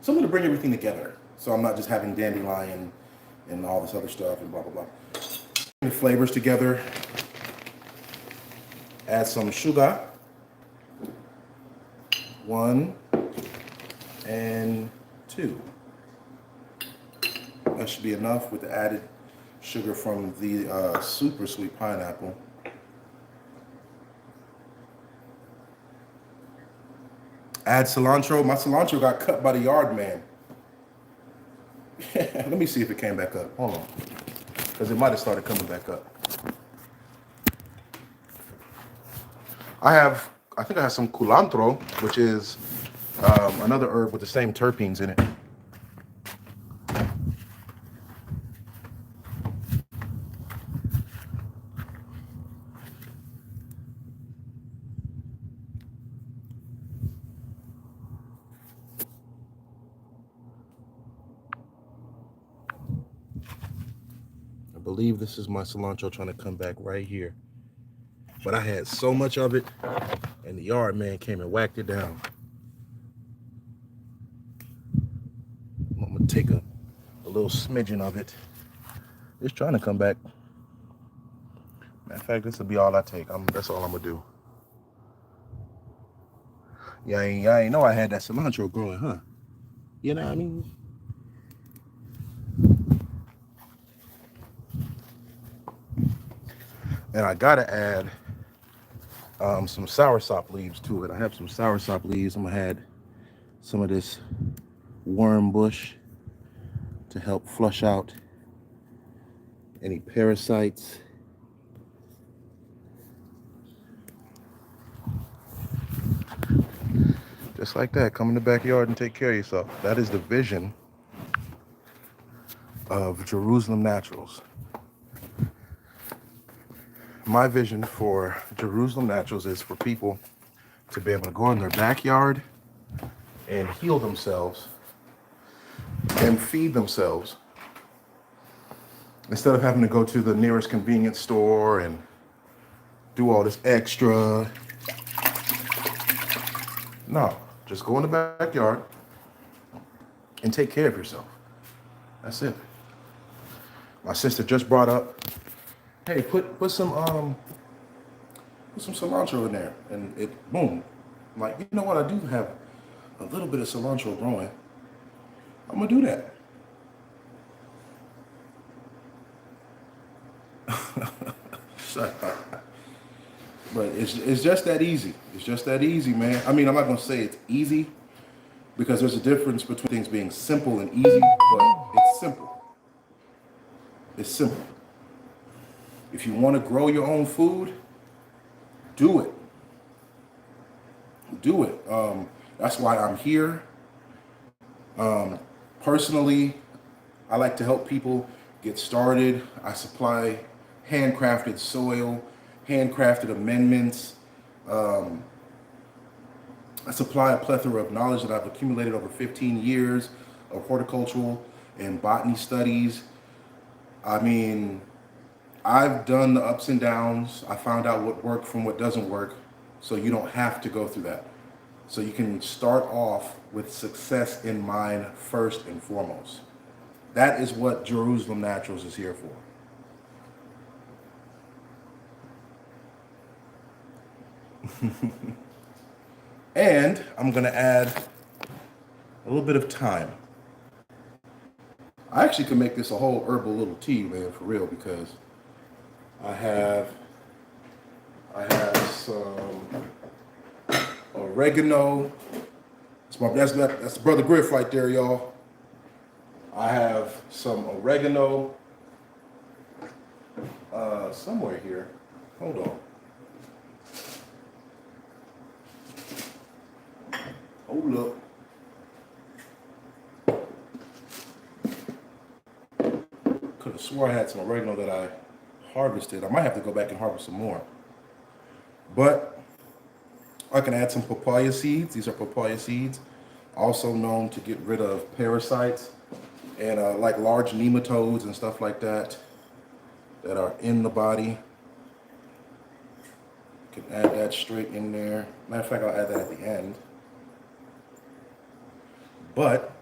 something to bring everything together. So I'm not just having dandelion and all this other stuff and blah blah blah. The flavors together. Add some sugar. 1 and 2. That should be enough with the added sugar from the super sweet pineapple. Add cilantro. My cilantro got cut by the yard man. Let me see if it came back up. Hold on. Because it might have started coming back up. I think I have some culantro, which is another herb with the same terpenes in it. I believe this is my cilantro trying to come back right here. But I had so much of it, and the yard man came and whacked it down. I'm gonna take a little smidgen of it. It's trying to come back. Matter of fact, this will be all I take. That's all I'm gonna do. Yeah, I ain't know I had that cilantro growing, huh? You know what I mean? And I gotta add some soursop leaves to it. I have some soursop leaves. I'm gonna add some of this worm bush to help flush out any parasites. Just like that, come in the backyard and take care of yourself. That is the vision of Jerusalem Naturals. My vision for Jerusalem Naturals is for people to be able to go in their backyard and heal themselves and feed themselves Instead of having to go to the nearest convenience store and do all this extra. No, just go in the backyard and take care of yourself. That's it. My sister just brought up, hey, put some cilantro in there, and it boom. I'm like, you know what? I do have a little bit of cilantro growing. I'm gonna do that. But it's just that easy. It's just that easy, man. I mean, I'm not gonna say it's easy because there's a difference between things being simple and easy, but it's simple. It's simple. If you want to grow your own food, do it. Do it. That's why I'm here. Personally, I like to help people get started. I supply handcrafted soil, handcrafted amendments. I supply a plethora of knowledge that I've accumulated over 15 years of horticultural and botany studies. I mean, I've done the ups and downs. I found out what worked from what doesn't work, so you don't have to go through that. So you can start off with success in mind first and foremost. That is what Jerusalem Naturals is here for. And I'm gonna add a little bit of thyme. I actually can make this a whole herbal little tea, man, for real, because I have some oregano. That's Brother Griff right there, y'all. I have some oregano somewhere here. Hold on. Hold up. Could have swore I had some oregano that I harvested. I might have to go back and harvest some more. But I can add some papaya seeds. These are papaya seeds, also known to get rid of parasites and like large nematodes and stuff like that are in the body. You can add that straight in there. Matter of fact, I'll add that at the end. But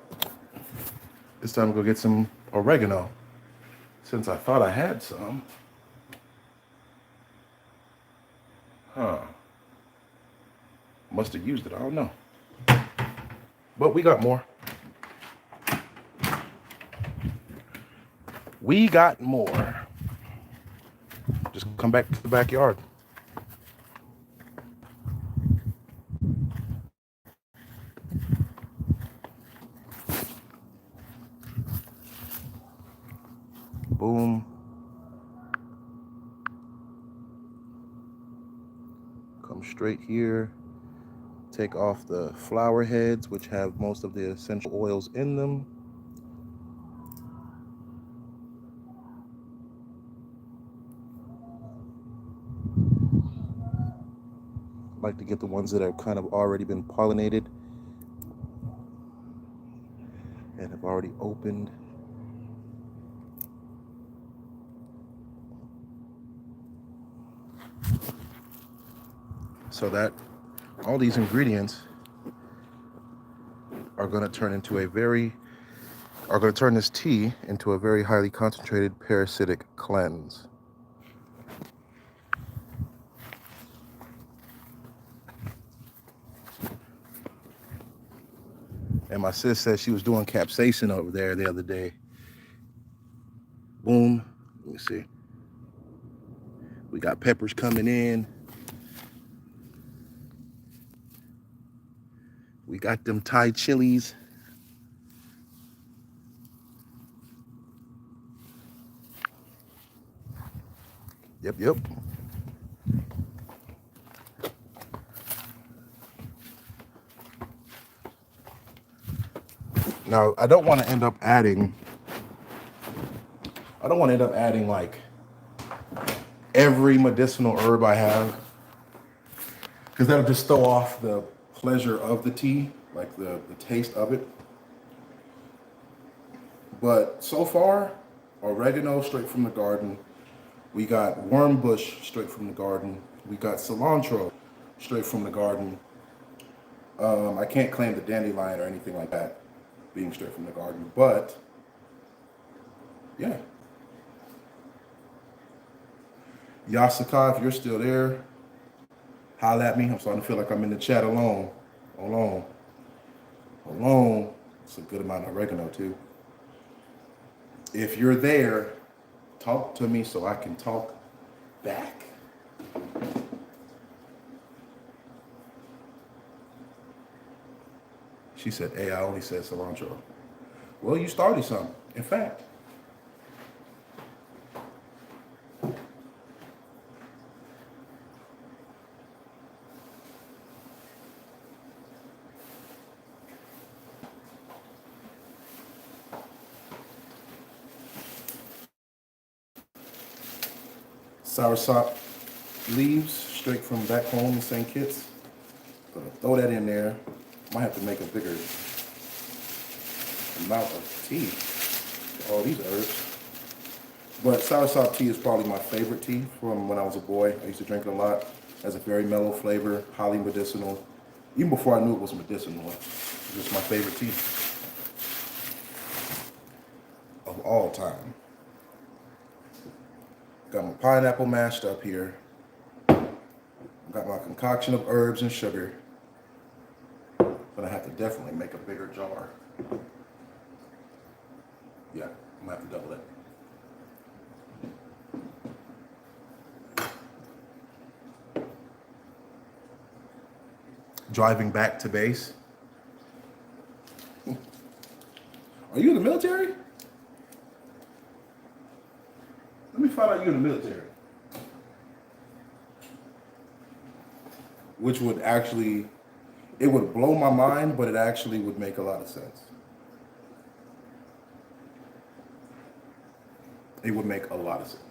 it's time to go get some oregano, since I thought I had some. Must have used it, I don't know. But we got more. We got more. Just come back to the backyard. Boom. Come straight here. Take off the flower heads, which have most of the essential oils in them. I like to get the ones that have kind of already been pollinated and have already opened. So that all these ingredients are going to turn this tea into a very highly concentrated parasitic cleanse. And my sis said she was doing capsaicin over there the other day. Boom. Let me see. We got peppers coming in. We got them Thai chilies. Yep. Now, I don't want to end up adding like every medicinal herb I have, because that'll just throw off the pleasure of the tea, like the taste of it. But so far, oregano straight from the garden. We got worm bush straight from the garden. We got cilantro straight from the garden. I can't claim the dandelion or anything like that being straight from the garden, but yeah. Yasaka, if you're still there, holla at me. I'm starting to feel like I'm in the chat alone. Alone. It's a good amount of oregano too. If you're there, talk to me so I can talk back. She said, hey, I only said cilantro. Well, you started something. In fact, soursop leaves straight from back home in St. Kitts. Gonna throw that in there. Might have to make a bigger amount of tea for all these herbs. But soursop tea is probably my favorite tea from when I was a boy. I used to drink it a lot. It has a very mellow flavor, highly medicinal. Even before I knew it was medicinal, it's just my favorite tea of all time. Got my pineapple mashed up here. Got my concoction of herbs and sugar. But I have to definitely make a bigger jar. Yeah, I'm gonna have to double it. Driving back to base. Are you in the military? Let me find out you're in the military. Which would actually, it would blow my mind, but it actually would make a lot of sense. It would make a lot of sense.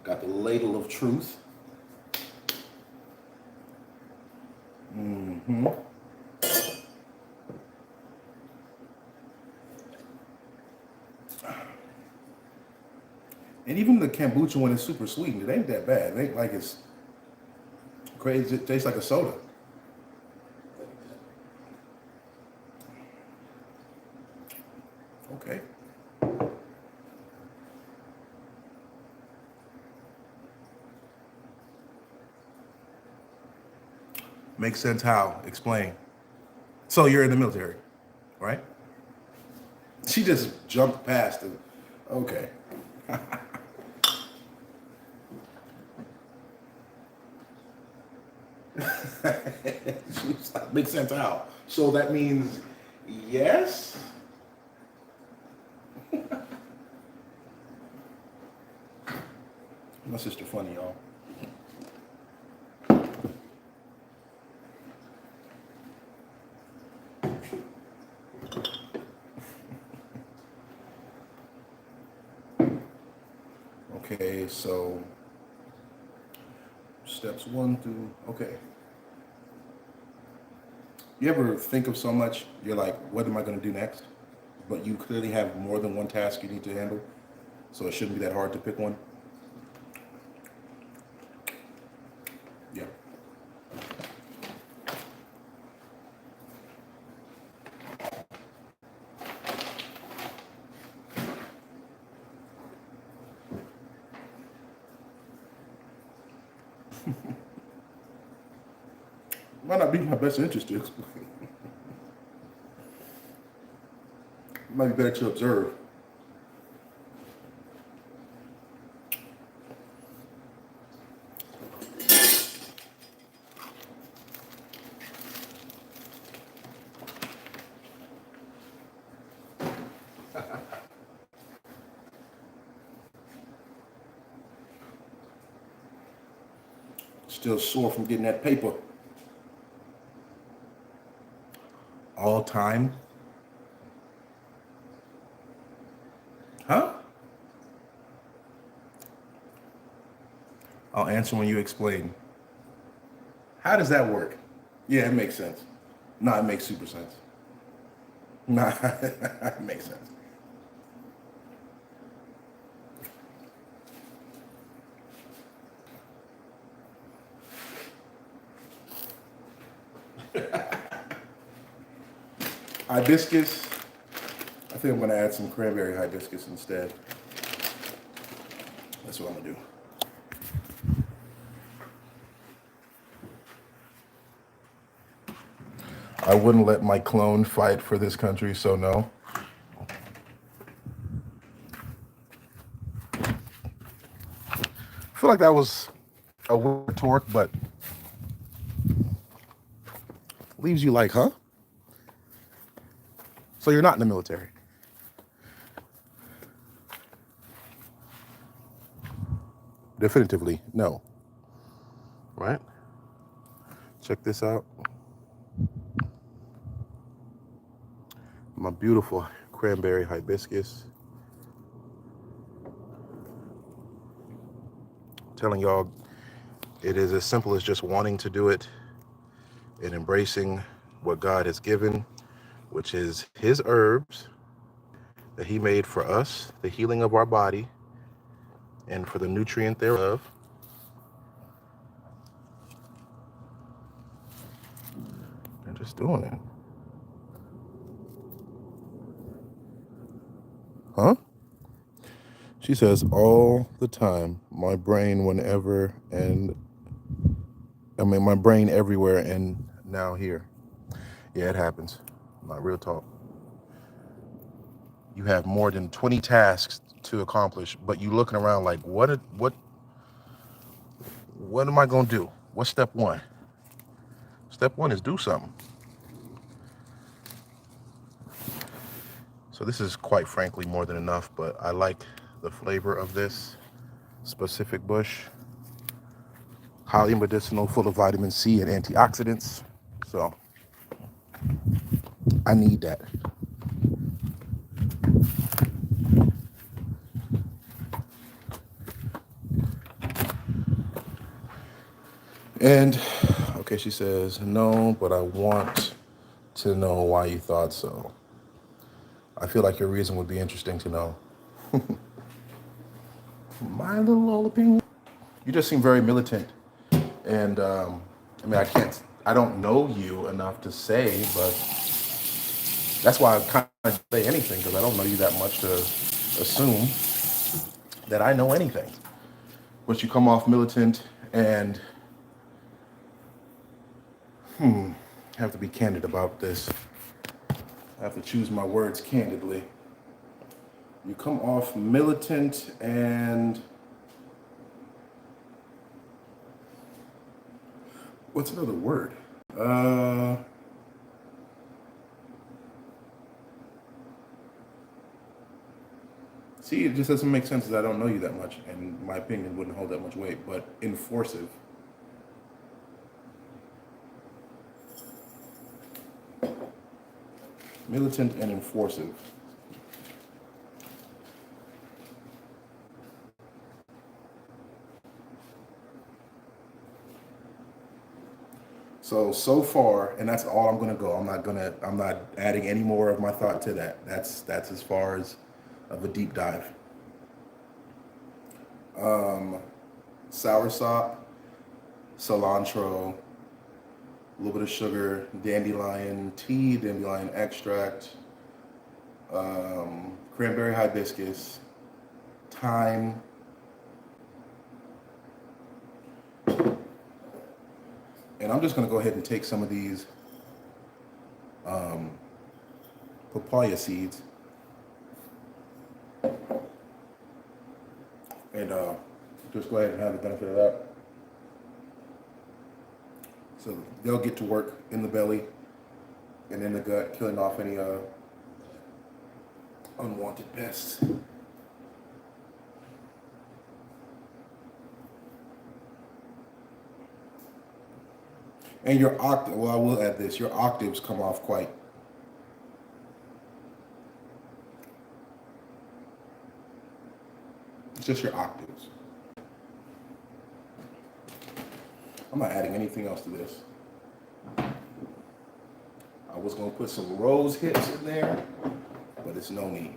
Got the ladle of truth. Mm-hmm. And even the kombucha when it's super sweetened, it ain't that bad. It ain't like it's crazy. It tastes like a soda. Okay. Makes sense how? Explain. So you're in the military, right? She just jumped past it. Okay. Makes sense how? So that means yes? My sister funny, y'all. Okay, so steps 1 through, okay. You ever think of so much, you're like, what am I going to do next? But you clearly have more than one task you need to handle, so it shouldn't be that hard to pick one. Yeah. Might not be in my best interest to explain. It might be better to observe. Still sore from getting that paper. All time? Huh? I'll answer when you explain. How does that work? Yeah, it makes sense. No, it makes super sense. Nah, it makes sense. Hibiscus. I think I'm gonna add some cranberry hibiscus instead. That's what I'm gonna do. I wouldn't let my clone fight for this country, so no. I feel like that was a weird torque, but leaves you like, huh? So you're not in the military. Definitively, no. Right? Check this out. My beautiful cranberry hibiscus. I'm telling y'all, it is as simple as just wanting to do it and embracing what God has given, which is his herbs that he made for us, the healing of our body, and for the nutrient thereof. And just doing it. Huh? She says all the time, my brain whenever and my brain everywhere and now here. Yeah, it happens. Not real talk. You have more than 20 tasks to accomplish, but you looking around like, what am I gonna do? What's step one? Step one is do something. So this is quite frankly more than enough, but I like the flavor of this specific bush. Highly medicinal, full of vitamin C and antioxidants. So I need that. And okay, she says, no, but I want to know why you thought so. I feel like your reason would be interesting to know. My little opinion. You just seem very militant. And I don't know you enough to say, but that's why I kind of say anything, because I don't know you that much to assume that I know anything. But you come off militant and I have to be candid about this. I have to choose my words candidly. You come off militant and what's another word? See, it just doesn't make sense because I don't know you that much, and my opinion wouldn't hold that much weight. But enforcive. Militant and enforcive. So far, and that's all I'm gonna go. I'm not adding any more of my thought to that. That's as far as of a deep dive. Soursop, cilantro, a little bit of sugar, dandelion tea, dandelion extract, cranberry hibiscus, thyme, and I'm just gonna go ahead and take some of these papaya seeds and just go ahead and have the benefit of that. So they'll get to work in the belly and in the gut, killing off any unwanted pests. And your octave, well, I will add this, your octaves come off quite. It's just your octaves. I'm I'm not adding anything else to this. I was gonna put some rose hips in there, but it's no need.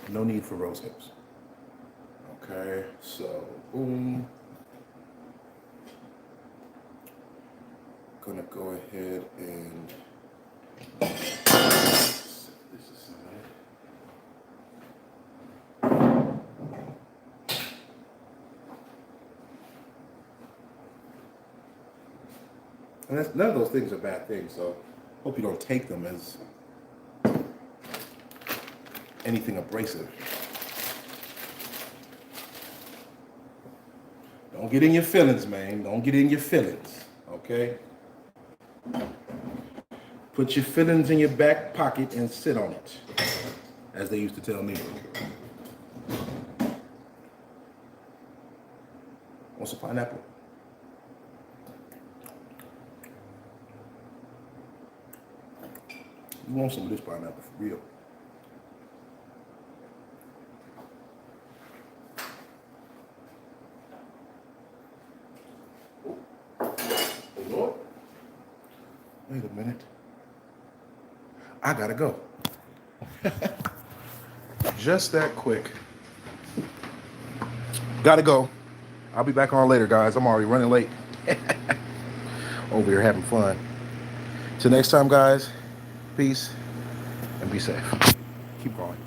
No need for rose hips. Okay, so boom. Gonna go ahead and set this aside. And none of those things are bad things, so hope you don't take them as anything abrasive. Don't get in your feelings, man. Don't get in your feelings, okay? Put your feelings in your back pocket and sit on it, as they used to tell me. Want some pineapple? You want some of this pineapple for real. Oh Lord. Wait a minute. I gotta go. Just that quick. Gotta go. I'll be back on later, guys. I'm already running late. Over here having fun. Till next time, guys. Peace and be safe. Keep going.